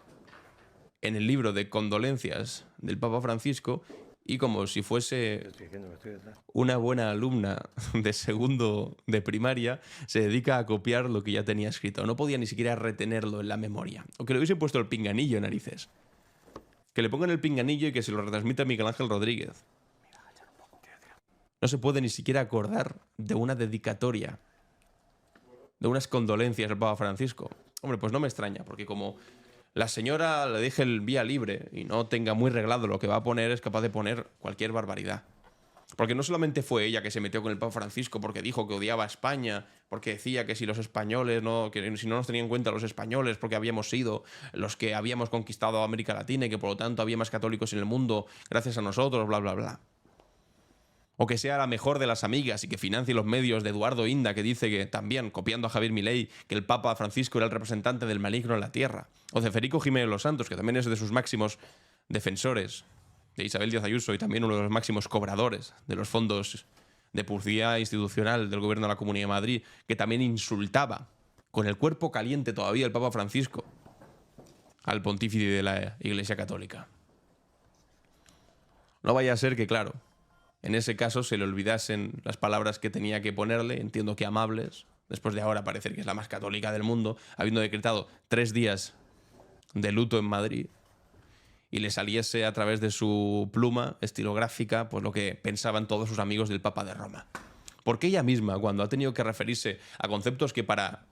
en el libro de condolencias del Papa Francisco y como si fuese una buena alumna de segundo de primaria, se dedica a copiar lo que ya tenía escrito. No podía ni siquiera retenerlo en la memoria. O que le hubiese puesto el pinganillo en narices. Que le pongan el pinganillo y que se lo retransmita Miguel Ángel Rodríguez. No se puede ni siquiera acordar de una dedicatoria, de unas condolencias al Papa Francisco. Hombre, pues no me extraña, porque como la señora le deje el vía libre y no tenga muy reglado lo que va a poner, es capaz de poner cualquier barbaridad. Porque no solamente fue ella que se metió con el Papa Francisco porque dijo que odiaba a España, porque decía que si los españoles que si no nos tenían en cuenta los españoles porque habíamos sido los que habíamos conquistado América Latina y que por lo tanto había más católicos en el mundo gracias a nosotros, bla, bla, bla. O que sea la mejor de las amigas y que financie los medios de Eduardo Inda, que dice que también, copiando a Javier Milei, que el Papa Francisco era el representante del maligno en la tierra. O de Federico Jiménez Los Santos, que también es de sus máximos defensores, de Isabel Díaz Ayuso y también uno de los máximos cobradores de los fondos de publicidad institucional del Gobierno de la Comunidad de Madrid, que también insultaba con el cuerpo caliente todavía el Papa Francisco al pontífice de la Iglesia Católica. No vaya a ser que, claro, en ese caso se le olvidasen las palabras que tenía que ponerle, entiendo que amables, después de ahora parecer que es la más católica del mundo, habiendo decretado 3 días de luto en Madrid, y le saliese a través de su pluma estilográfica pues lo que pensaban todos sus amigos del Papa de Roma. Porque ella misma, cuando ha tenido que referirse a conceptos que para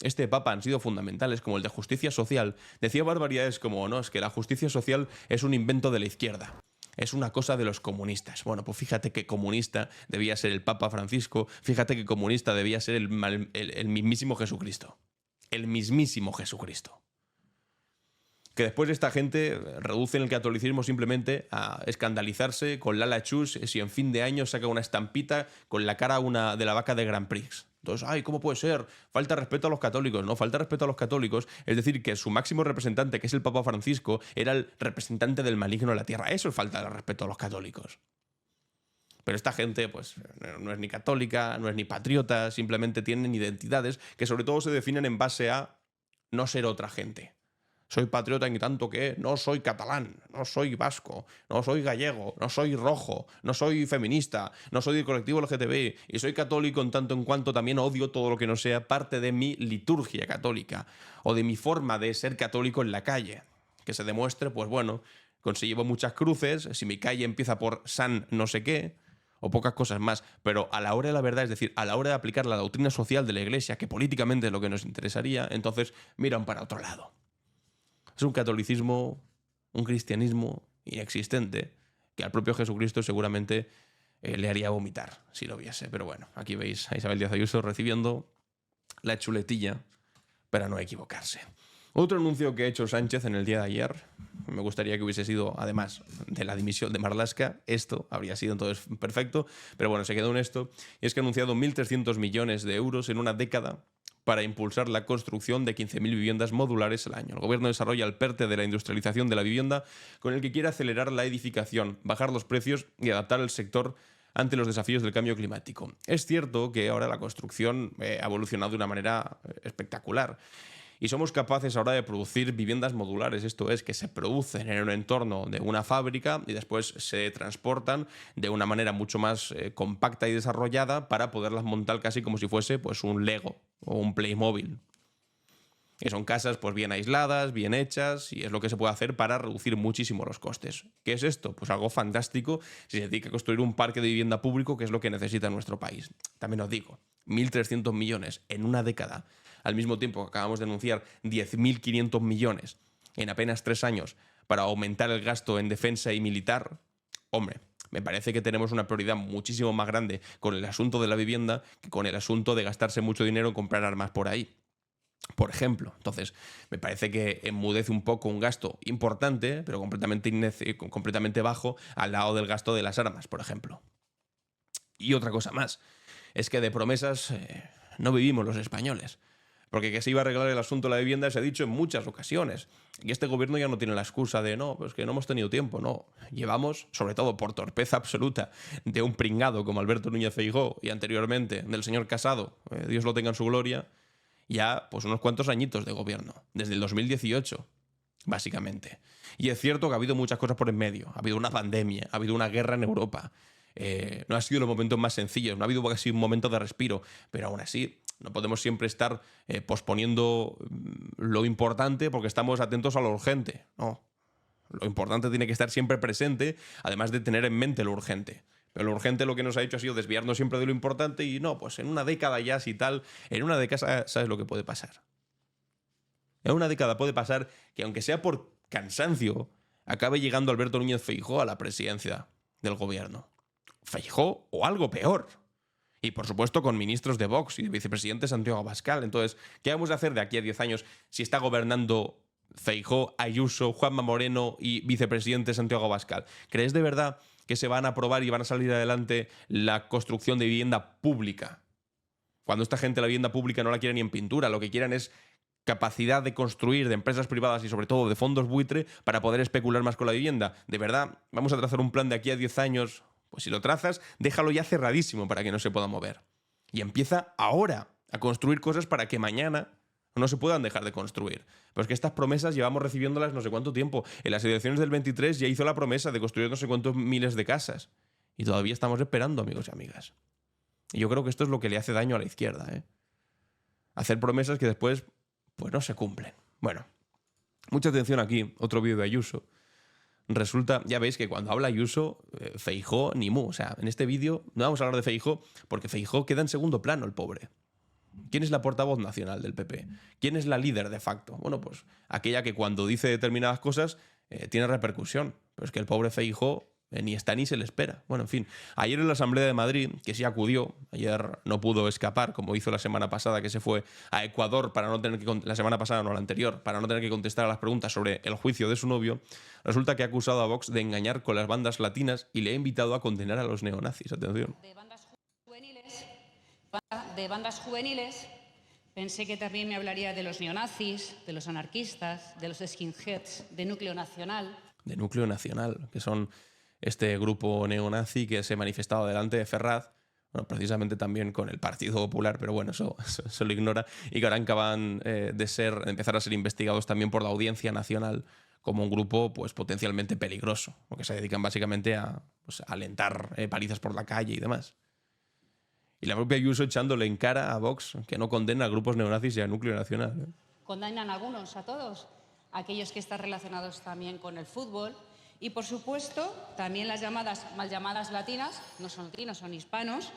este Papa han sido fundamentales, como el de justicia social, decía barbaridades como, no, es que la justicia social es un invento de la izquierda, es una cosa de los comunistas. Bueno, pues fíjate que comunista debía ser el Papa Francisco, fíjate que comunista debía ser el mismísimo Jesucristo. El mismísimo Jesucristo. Que después esta gente reduce el catolicismo simplemente a escandalizarse con Lala Chus si en fin de año saca una estampita con la cara de la vaca de Grand Prix. Entonces, ay, ¿cómo puede ser? Falta respeto a los católicos. No, falta respeto a los católicos. Es decir, que su máximo representante, que es el Papa Francisco, era el representante del maligno en la tierra. Eso es falta de respeto a los católicos. Pero esta gente, pues, no es ni católica, no es ni patriota, simplemente tienen identidades que sobre todo se definen en base a no ser otra gente. Soy patriota en tanto que no soy catalán, no soy vasco, no soy gallego, no soy rojo, no soy feminista, no soy del colectivo LGTB y soy católico en tanto en cuanto también odio todo lo que no sea parte de mi liturgia católica o de mi forma de ser católico en la calle. Que se demuestre, pues bueno, llevo muchas cruces, si mi calle empieza por San no sé qué, o pocas cosas más, pero a la hora de la verdad, es decir, a la hora de aplicar la doctrina social de la Iglesia, que políticamente es lo que nos interesaría, entonces miran para otro lado. Es un catolicismo, un cristianismo inexistente que al propio Jesucristo seguramente le haría vomitar si lo viese. Pero bueno, aquí veis a Isabel Díaz Ayuso recibiendo la chuletilla para no equivocarse. Otro anuncio que ha hecho Sánchez en el día de ayer, me gustaría que hubiese sido, además de la dimisión de Marlaska, esto habría sido entonces perfecto, pero bueno, se quedó en esto, y es que ha anunciado 1.300 millones de euros en una década para impulsar la construcción de 15.000 viviendas modulares al año. El Gobierno desarrolla el PERTE de la industrialización de la vivienda, con el que quiere acelerar la edificación, bajar los precios y adaptar el sector ante los desafíos del cambio climático. Es cierto que ahora la construcción ha evolucionado de una manera espectacular y somos capaces ahora de producir viviendas modulares, esto es, que se producen en un entorno de una fábrica y después se transportan de una manera mucho más compacta y desarrollada para poderlas montar casi como si fuese pues, un Lego o un Playmobil. Y son casas pues, bien aisladas, bien hechas, y es lo que se puede hacer para reducir muchísimo los costes. ¿Qué es esto? Pues algo fantástico si se dedica a construir un parque de vivienda público, que es lo que necesita nuestro país. También os digo, 1.300 millones en una década, al mismo tiempo que acabamos de anunciar 10.500 millones en apenas 3 años para aumentar el gasto en defensa y militar. Hombre, me parece que tenemos una prioridad muchísimo más grande con el asunto de la vivienda que con el asunto de gastarse mucho dinero en comprar armas por ahí. Por ejemplo, entonces, me parece que enmudece un poco un gasto importante, pero completamente bajo al lado del gasto de las armas, por ejemplo. Y otra cosa más, es que de promesas no vivimos los españoles. Porque que se iba a arreglar el asunto de la vivienda se ha dicho en muchas ocasiones. Y este gobierno ya no tiene la excusa de no, pues que no hemos tenido tiempo, no. Llevamos, sobre todo por torpeza absoluta de un pringado como Alberto Núñez Feijóo y anteriormente del señor Casado, Dios lo tenga en su gloria, ya pues unos cuantos añitos de gobierno, desde el 2018, básicamente. Y es cierto que ha habido muchas cosas por en medio. Ha habido una pandemia, ha habido una guerra en Europa. No ha sido los momentos más sencillos, no ha habido casi un momento de respiro, pero aún así no podemos siempre estar posponiendo lo importante porque estamos atentos a lo urgente. No, lo importante tiene que estar siempre presente, además de tener en mente lo urgente. Pero lo urgente lo que nos ha hecho ha sido desviarnos siempre de lo importante y no, pues en una década ya si tal, en una década sabes lo que puede pasar. En una década puede pasar que aunque sea por cansancio, acabe llegando Alberto Núñez Feijóo a la presidencia del gobierno. Feijóo o algo peor. Y por supuesto con ministros de Vox y de vicepresidente Santiago Abascal. Entonces, ¿qué vamos a hacer de aquí a 10 años si está gobernando Feijóo, Ayuso, Juanma Moreno y vicepresidente Santiago Abascal? ¿Crees de verdad que se van a aprobar y van a salir adelante la construcción de vivienda pública? Cuando esta gente la vivienda pública no la quiere ni en pintura, lo que quieran es capacidad de construir de empresas privadas y sobre todo de fondos buitre para poder especular más con la vivienda. ¿De verdad vamos a trazar un plan de aquí a 10 años Pues si lo trazas, déjalo ya cerradísimo para que no se pueda mover. Y empieza ahora a construir cosas para que mañana no se puedan dejar de construir. Pero es que estas promesas llevamos recibiéndolas no sé cuánto tiempo. En las elecciones del 23 ya hizo la promesa de construir no sé cuántos miles de casas. Y todavía estamos esperando, amigos y amigas. Y yo creo que esto es lo que le hace daño a la izquierda, ¿eh? Hacer promesas que después pues no se cumplen. Bueno, mucha atención aquí. Otro vídeo de Ayuso. Resulta, ya veis que cuando habla Ayuso, Feijóo ni mu. O sea, en este vídeo no vamos a hablar de Feijóo porque Feijóo queda en segundo plano, el pobre. ¿Quién es la portavoz nacional del PP? ¿Quién es la líder de facto? Bueno, pues aquella que cuando dice determinadas cosas tiene repercusión. Pero es que el pobre Feijóo ni está ni se le espera. Bueno, en fin. Ayer en la Asamblea de Madrid, que sí acudió, ayer no pudo escapar, como hizo la semana pasada, que se fue a Ecuador para no tener que... La semana pasada, no la anterior, para no tener que contestar a las preguntas sobre el juicio de su novio, resulta que ha acusado a Vox de engañar con las bandas latinas y le ha invitado a condenar a los neonazis. Atención. De bandas juveniles, pensé que también me hablaría de los neonazis, de los anarquistas, de los skinheads, de Núcleo Nacional. De Núcleo Nacional, que son este grupo neonazi que se manifestaba delante de Ferraz, bueno, precisamente también con el Partido Popular, pero bueno, eso lo ignora, y que ahora acaban de empezar a ser investigados también por la Audiencia Nacional como un grupo pues potencialmente peligroso, porque se dedican básicamente a alentar palizas por la calle y demás. Y la propia Ayuso echándole en cara a Vox que no condena a grupos neonazis y a Núcleo Nacional, ¿eh? Condenan a algunos, a todos, aquellos que están relacionados también con el fútbol. Y, por supuesto, también las mal llamadas latinas, no son latinos, son hispanos.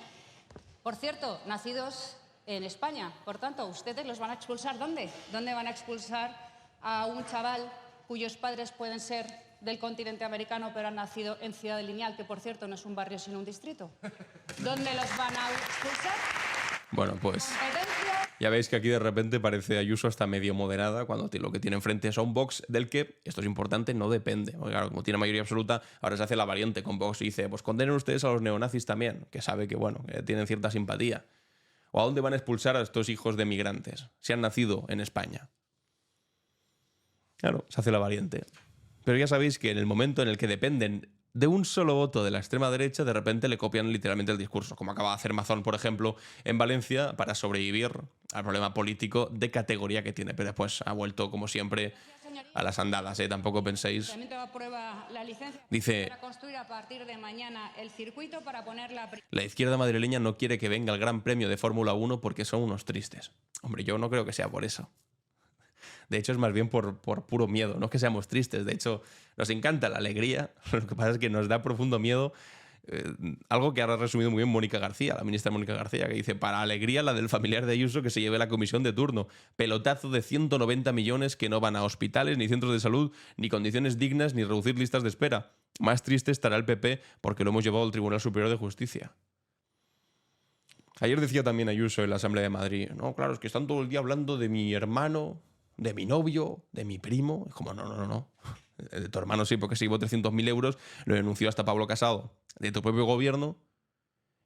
Por cierto, nacidos en España. Por tanto, ¿ustedes los van a expulsar dónde? ¿Dónde van a expulsar a un chaval cuyos padres pueden ser del continente americano pero han nacido en Ciudad de Lineal, que, por cierto, no es un barrio sino un distrito? ¿Dónde los van a expulsar? Bueno, pues ya veis que aquí de repente parece Ayuso hasta medio moderada cuando lo que tiene enfrente es a un Vox del que, esto es importante, no depende. Porque claro, como tiene mayoría absoluta, ahora se hace la variante con Vox y dice, pues condenen ustedes a los neonazis también, que sabe que, bueno, que tienen cierta simpatía. ¿O a dónde van a expulsar a estos hijos de migrantes si han nacido en España? Claro, se hace la variante. Pero ya sabéis que en el momento en el que dependen de un solo voto de la extrema derecha, de repente le copian literalmente el discurso, como acaba de hacer Mazón, por ejemplo, en Valencia, para sobrevivir al problema político de categoría que tiene. Pero después ha vuelto, como siempre, a las andadas, ¿eh? Tampoco penséis. Dice, para construir a partir de mañana el circuito para poner la izquierda madrileña no quiere que venga el Gran Premio de Fórmula 1 porque son unos tristes. Hombre, yo no creo que sea por eso. De hecho, es más bien por puro miedo. No es que seamos tristes. De hecho, nos encanta la alegría. Lo que pasa es que nos da profundo miedo. Algo que ahora ha resumido muy bien Mónica García, la ministra Mónica García, que dice, para alegría la del familiar de Ayuso que se lleve la comisión de turno. Pelotazo de 190 millones que no van a hospitales, ni centros de salud, ni condiciones dignas, ni reducir listas de espera. Más triste estará el PP porque lo hemos llevado al Tribunal Superior de Justicia. Ayer decía también Ayuso en la Asamblea de Madrid, no, claro, es que están todo el día hablando de mi hermano, de mi novio, de mi primo. Es como, no. De tu hermano sí, porque se llevó 300.000 euros, lo denunció hasta Pablo Casado. De tu propio gobierno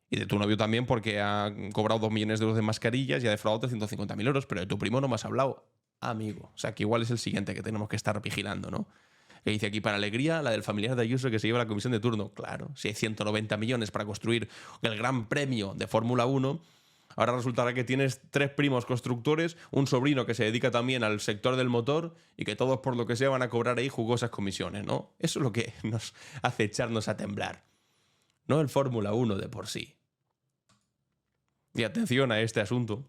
y de tu novio también, porque ha cobrado 2 millones de euros de mascarillas y ha defraudado 350.000 euros. Pero de tu primo no me has hablado, amigo. O sea, que igual es el siguiente que tenemos que estar vigilando, ¿no? Que dice aquí, para alegría, la del familiar de Ayuso que se lleva la comisión de turno. Claro, si hay 190 millones para construir el Gran Premio de Fórmula 1... Ahora resultará que tienes 3 primos constructores, un sobrino que se dedica también al sector del motor y que todos por lo que sea van a cobrar ahí jugosas comisiones, ¿no? Eso es lo que nos hace echarnos a temblar. No el Fórmula 1 de por sí. Y atención a este asunto.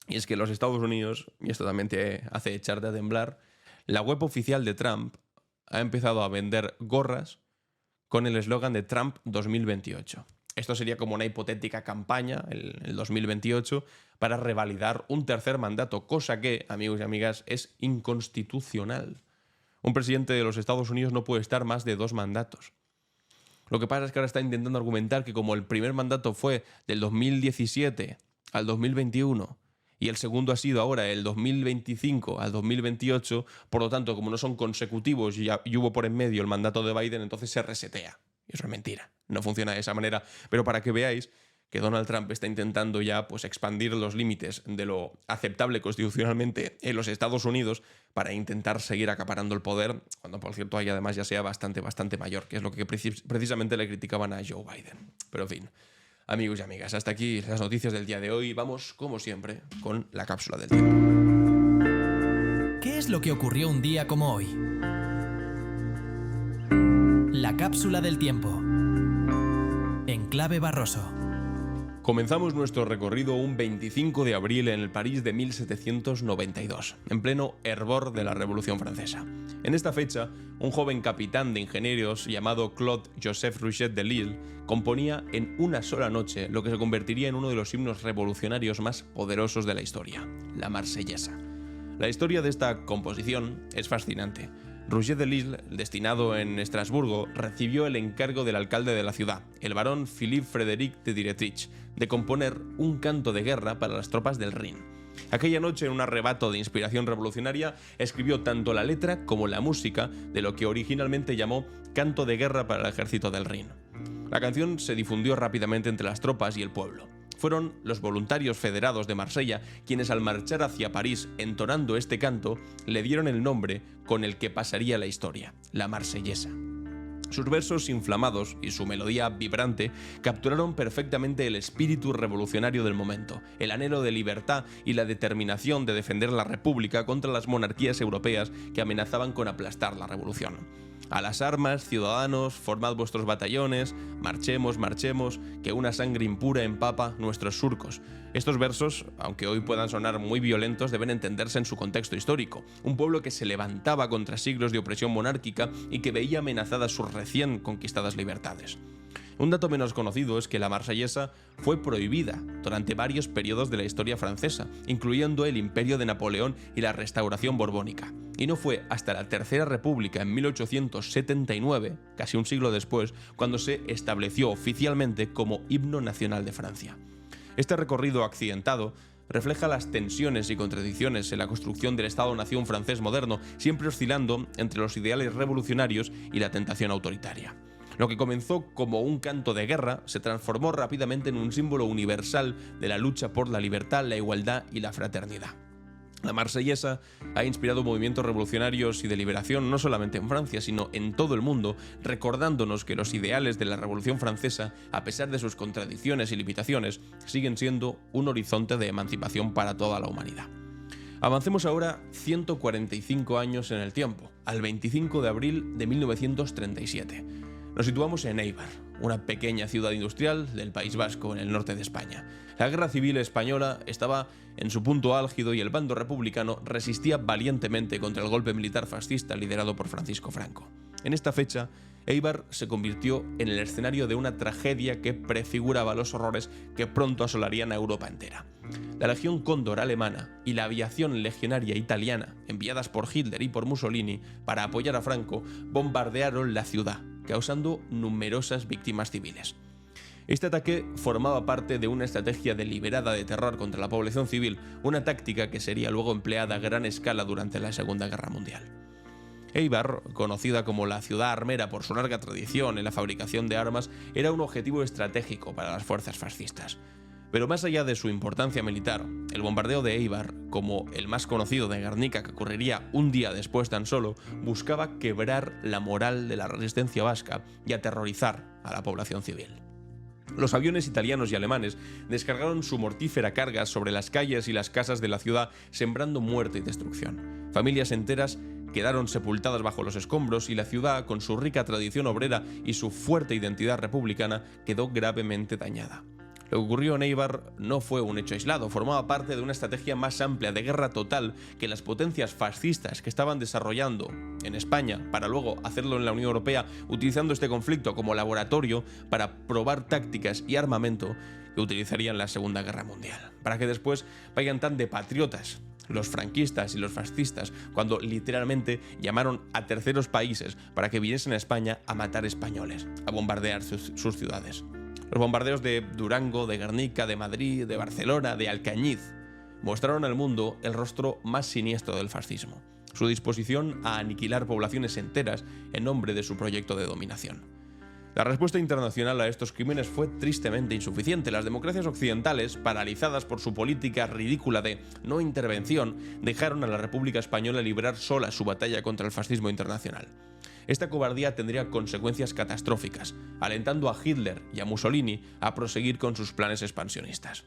Y es que en los Estados Unidos, y esto también te hace echarte a temblar, la web oficial de Trump ha empezado a vender gorras con el eslogan de Trump 2028. Esto sería como una hipotética campaña, el 2028, para revalidar un tercer mandato, cosa que, amigos y amigas, es inconstitucional. Un presidente de los Estados Unidos no puede estar más de 2 mandatos. Lo que pasa es que ahora está intentando argumentar que como el primer mandato fue del 2017 al 2021 y el segundo ha sido ahora el 2025 al 2028, por lo tanto, como no son consecutivos y hubo por en medio el mandato de Biden, entonces se resetea. Y eso es mentira, no funciona de esa manera. Pero para que veáis que Donald Trump está intentando ya pues expandir los límites de lo aceptable constitucionalmente en los Estados Unidos para intentar seguir acaparando el poder, cuando por cierto ahí además ya sea bastante mayor, que es lo que precisamente le criticaban a Joe Biden. Pero en fin, amigos y amigas, hasta aquí las noticias del día de hoy. Vamos, como siempre, con la cápsula del tiempo. ¿Qué es lo que ocurrió un día como hoy? La cápsula del tiempo. En Clave Barroso. Comenzamos nuestro recorrido un 25 de abril en el París de 1792, en pleno hervor de la Revolución Francesa. En esta fecha, un joven capitán de ingenieros llamado Claude Joseph Rouget de Lille componía en una sola noche lo que se convertiría en uno de los himnos revolucionarios más poderosos de la historia, la Marsellesa. La historia de esta composición es fascinante. Rouget de Lille, destinado en Estrasburgo, recibió el encargo del alcalde de la ciudad, el barón Philippe Frédéric de Dietrich, de componer un canto de guerra para las tropas del Rin. Aquella noche, en un arrebato de inspiración revolucionaria, escribió tanto la letra como la música de lo que originalmente llamó Canto de guerra para el ejército del Rin. La canción se difundió rápidamente entre las tropas y el pueblo. Fueron los voluntarios federados de Marsella quienes, al marchar hacia París entonando este canto, le dieron el nombre con el que pasaría la historia, la Marsellesa. Sus versos inflamados y su melodía vibrante capturaron perfectamente el espíritu revolucionario del momento, el anhelo de libertad y la determinación de defender la República contra las monarquías europeas que amenazaban con aplastar la revolución. A las armas, ciudadanos, formad vuestros batallones, marchemos, marchemos, que una sangre impura empapa nuestros surcos. Estos versos, aunque hoy puedan sonar muy violentos, deben entenderse en su contexto histórico. Un pueblo que se levantaba contra siglos de opresión monárquica y que veía amenazadas sus recién conquistadas libertades. Un dato menos conocido es que la Marsellesa fue prohibida durante varios periodos de la historia francesa, incluyendo el Imperio de Napoleón y la Restauración borbónica. Y no fue hasta la Tercera República en 1879, casi un siglo después, cuando se estableció oficialmente como himno nacional de Francia. Este recorrido accidentado refleja las tensiones y contradicciones en la construcción del Estado-nación francés moderno, siempre oscilando entre los ideales revolucionarios y la tentación autoritaria. Lo que comenzó como un canto de guerra se transformó rápidamente en un símbolo universal de la lucha por la libertad, la igualdad y la fraternidad. La Marsellesa ha inspirado movimientos revolucionarios y de liberación no solamente en Francia, sino en todo el mundo, recordándonos que los ideales de la Revolución Francesa, a pesar de sus contradicciones y limitaciones, siguen siendo un horizonte de emancipación para toda la humanidad. Avancemos ahora 145 años en el tiempo, al 25 de abril de 1937. Nos situamos en Éibar, una pequeña ciudad industrial del País Vasco, en el norte de España. La Guerra Civil Española estaba en su punto álgido y el bando republicano resistía valientemente contra el golpe militar fascista liderado por Francisco Franco. En esta fecha, Éibar se convirtió en el escenario de una tragedia que prefiguraba los horrores que pronto asolarían a Europa entera. La Legión Cóndor alemana y la aviación legionaria italiana, enviadas por Hitler y por Mussolini para apoyar a Franco, bombardearon la ciudad, causando numerosas víctimas civiles. Este ataque formaba parte de una estrategia deliberada de terror contra la población civil, una táctica que sería luego empleada a gran escala durante la Segunda Guerra Mundial. Éibar, conocida como la ciudad armera por su larga tradición en la fabricación de armas, era un objetivo estratégico para las fuerzas fascistas. Pero más allá de su importancia militar, el bombardeo de Éibar, como el más conocido de Guernica, que ocurriría un día después tan solo, buscaba quebrar la moral de la resistencia vasca y aterrorizar a la población civil. Los aviones italianos y alemanes descargaron su mortífera carga sobre las calles y las casas de la ciudad, sembrando muerte y destrucción. Familias enteras quedaron sepultadas bajo los escombros y la ciudad, con su rica tradición obrera y su fuerte identidad republicana, quedó gravemente dañada. Lo que ocurrió en Éibar no fue un hecho aislado, formaba parte de una estrategia más amplia de guerra total que las potencias fascistas que estaban desarrollando en España para luego hacerlo en la Unión Europea, utilizando este conflicto como laboratorio para probar tácticas y armamento que utilizarían en la Segunda Guerra Mundial, para que después vayan tan de patriotas los franquistas y los fascistas cuando literalmente llamaron a terceros países para que viniesen a España a matar españoles, a bombardear sus ciudades. Los bombardeos de Durango, de Guernica, de Madrid, de Barcelona, de Alcañiz mostraron al mundo el rostro más siniestro del fascismo, su disposición a aniquilar poblaciones enteras en nombre de su proyecto de dominación. La respuesta internacional a estos crímenes fue tristemente insuficiente. Las democracias occidentales, paralizadas por su política ridícula de no intervención, dejaron a la República Española librar sola su batalla contra el fascismo internacional. Esta cobardía tendría consecuencias catastróficas, alentando a Hitler y a Mussolini a proseguir con sus planes expansionistas.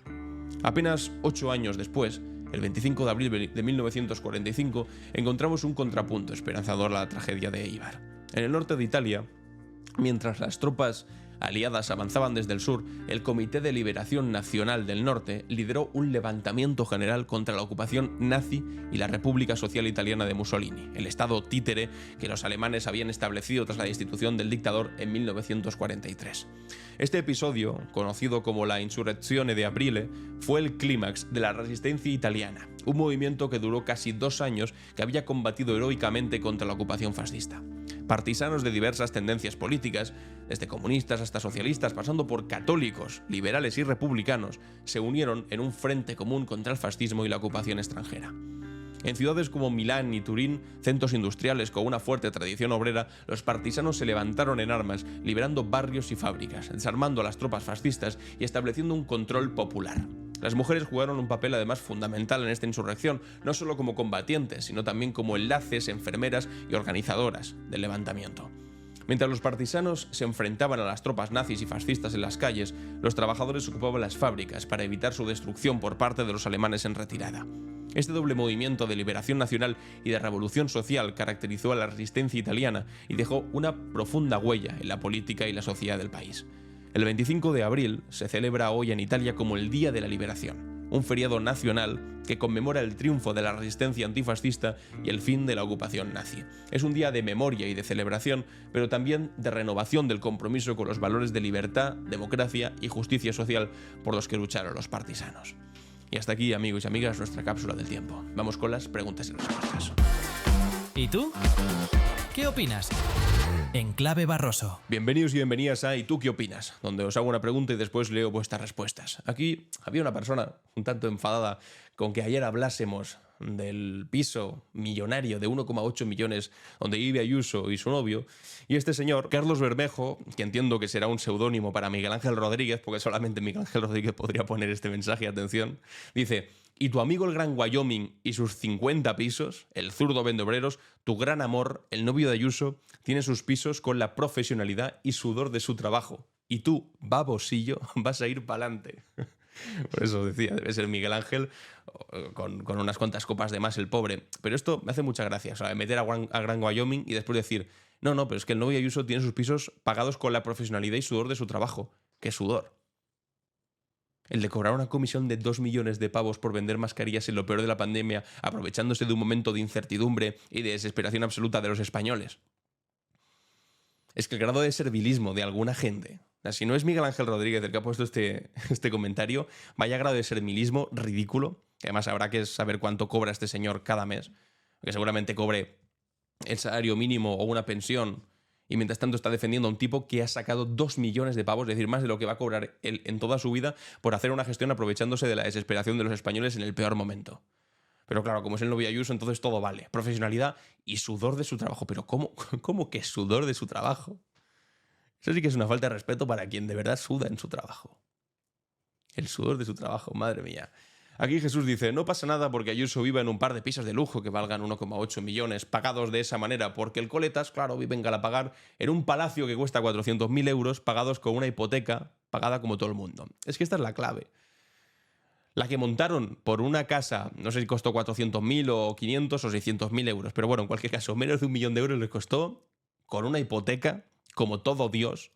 Apenas 8 años después, el 25 de abril de 1945, encontramos un contrapunto esperanzador a la tragedia de Éibar. En el norte de Italia, mientras las tropas aliadas avanzaban desde el sur, el Comité de Liberación Nacional del Norte lideró un levantamiento general contra la ocupación nazi y la República Social Italiana de Mussolini, el estado títere que los alemanes habían establecido tras la destitución del dictador en 1943. Este episodio, conocido como la Insurrezione de Aprile, fue el clímax de la resistencia italiana, un movimiento que duró casi 2 años que había combatido heroicamente contra la ocupación fascista. Partisanos de diversas tendencias políticas, desde comunistas hasta socialistas, pasando por católicos, liberales y republicanos, se unieron en un frente común contra el fascismo y la ocupación extranjera. En ciudades como Milán y Turín, centros industriales con una fuerte tradición obrera, los partisanos se levantaron en armas, liberando barrios y fábricas, desarmando a las tropas fascistas y estableciendo un control popular. Las mujeres jugaron un papel además fundamental en esta insurrección, no solo como combatientes, sino también como enlaces, enfermeras y organizadoras del levantamiento. Mientras los partisanos se enfrentaban a las tropas nazis y fascistas en las calles, los trabajadores ocupaban las fábricas para evitar su destrucción por parte de los alemanes en retirada. Este doble movimiento de liberación nacional y de revolución social caracterizó a la resistencia italiana y dejó una profunda huella en la política y la sociedad del país. El 25 de abril se celebra hoy en Italia como el Día de la Liberación, un feriado nacional que conmemora el triunfo de la resistencia antifascista y el fin de la ocupación nazi. Es un día de memoria y de celebración, pero también de renovación del compromiso con los valores de libertad, democracia y justicia social por los que lucharon los partisanos. Y hasta aquí, amigos y amigas, nuestra cápsula del tiempo. Vamos con las preguntas y respuestas. ¿Y tú? ¿Qué opinas? En Clave Barroso. Bienvenidos y bienvenidas a ¿Y tú qué opinas?, donde os hago una pregunta y después leo vuestras respuestas. Aquí había una persona un tanto enfadada con que ayer hablásemos del piso millonario de 1,8 millones donde vive Ayuso y su novio, y este señor, Carlos Bermejo, que entiendo que será un seudónimo para Miguel Ángel Rodríguez, porque solamente Miguel Ángel Rodríguez podría poner este mensaje, atención, dice: ¿y tu amigo el Gran Wyoming y sus 50 pisos, el zurdo vendobreros, tu gran amor, el novio de Ayuso, tiene sus pisos con la profesionalidad y sudor de su trabajo? Y tú, babosillo, vas a ir pa'lante. Por eso decía, debe ser Miguel Ángel con unas cuantas copas de más el pobre. Pero esto me hace mucha gracia, o sea, meter a Gran Wyoming y después decir, no, pero es que el novio de Ayuso tiene sus pisos pagados con la profesionalidad y sudor de su trabajo. ¿Qué sudor? El de cobrar una comisión de 2 millones de pavos por vender mascarillas en lo peor de la pandemia, aprovechándose de un momento de incertidumbre y de desesperación absoluta de los españoles. Es que el grado de servilismo de alguna gente, si no es Miguel Ángel Rodríguez el que ha puesto este comentario, vaya grado de servilismo ridículo, que además habrá que saber cuánto cobra este señor cada mes, que seguramente cobre el salario mínimo o una pensión, y mientras tanto está defendiendo a un tipo que ha sacado 2 millones de pavos, es decir, más de lo que va a cobrar él en toda su vida, por hacer una gestión aprovechándose de la desesperación de los españoles en el peor momento. Pero claro, como es el novio Ayuso, entonces todo vale. Profesionalidad y sudor de su trabajo. Pero ¿cómo que sudor de su trabajo? Eso sí que es una falta de respeto para quien de verdad suda en su trabajo. El sudor de su trabajo, madre mía. Aquí Jesús dice, no pasa nada porque Ayuso viva en un par de pisos de lujo que valgan 1,8 millones, pagados de esa manera, porque el Coletas, claro, vive en Galapagar, en un palacio que cuesta 400.000 euros, pagados con una hipoteca pagada como todo el mundo. Es que esta es la clave. La que montaron por una casa, no sé si costó 400.000 o 500 o 600.000 euros, pero bueno, en cualquier caso, menos de 1 millón de euros les costó con una hipoteca, como todo Dios.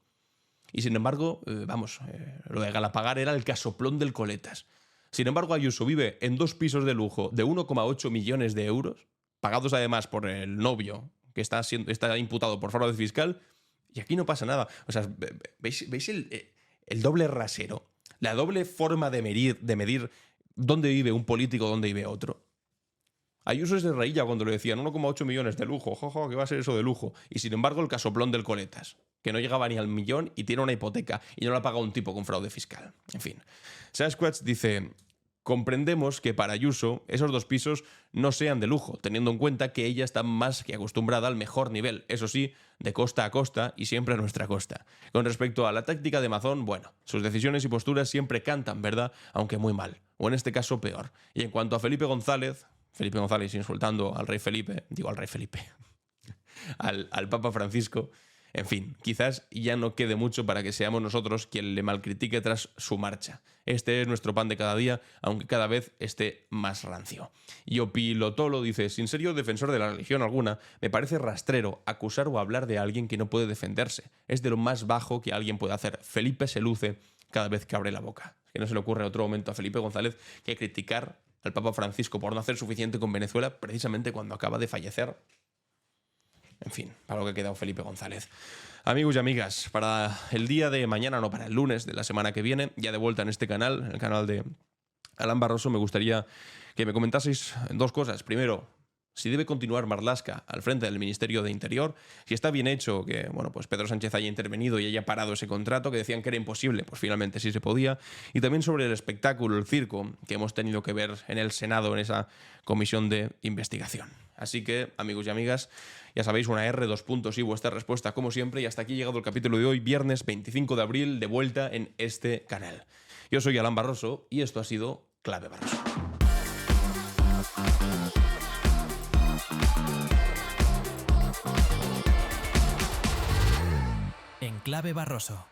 Y sin embargo, lo de Galapagar era el casoplón del Coletas. Sin embargo, Ayuso vive en 2 pisos de lujo de 1,8 millones de euros, pagados además por el novio, que está imputado por fraude fiscal, y aquí no pasa nada. O sea, ¿veis el doble rasero? La doble forma de medir dónde vive un político, dónde vive otro. Ayuso se reía cuando le decían 1,8 millones de lujo, jojo, ¿qué va a ser eso de lujo? Y sin embargo el casoplón del Coletas, que no llegaba ni al millón y tiene una hipoteca y no la paga un tipo con fraude fiscal. En fin. Sasquatch dice, Comprendemos que para Ayuso esos 2 pisos no sean de lujo, teniendo en cuenta que ella está más que acostumbrada al mejor nivel, eso sí, de costa a costa y siempre a nuestra costa. Con respecto a la táctica de Mazón, bueno, sus decisiones y posturas siempre cantan, ¿verdad? Aunque muy mal, o en este caso peor. Y en cuanto a Felipe González insultando al al Papa Francisco, en fin, quizás ya no quede mucho para que seamos nosotros quien le malcritique tras su marcha. Este es nuestro pan de cada día, aunque cada vez esté más rancio. Y Opilotolo dice, sin ser yo defensor de la religión alguna, me parece rastrero acusar o hablar de alguien que no puede defenderse. Es de lo más bajo que alguien puede hacer. Felipe se luce cada vez que abre la boca. Es que no se le ocurre en otro momento a Felipe González que criticar al Papa Francisco por no hacer suficiente con Venezuela precisamente cuando acaba de fallecer. En fin, para lo que ha quedado Felipe González. Amigos y amigas, para el día de mañana, no, para el lunes de la semana que viene, ya de vuelta en este canal, en el canal de Alan Barroso, me gustaría que me comentaseis 2 cosas. Primero, si debe continuar Marlaska al frente del Ministerio de Interior, si está bien hecho que pues Pedro Sánchez haya intervenido y haya parado ese contrato, que decían que era imposible, pues finalmente sí se podía. Y también sobre el espectáculo, el circo, que hemos tenido que ver en el Senado, en esa comisión de investigación. Así que, amigos y amigas, ya sabéis, una R, 2 puntos y vuestra respuesta, como siempre. Y hasta aquí ha llegado el capítulo de hoy, viernes 25 de abril, de vuelta en este canal. Yo soy Alan Barroso y esto ha sido Clave Barroso. En Clave Barroso.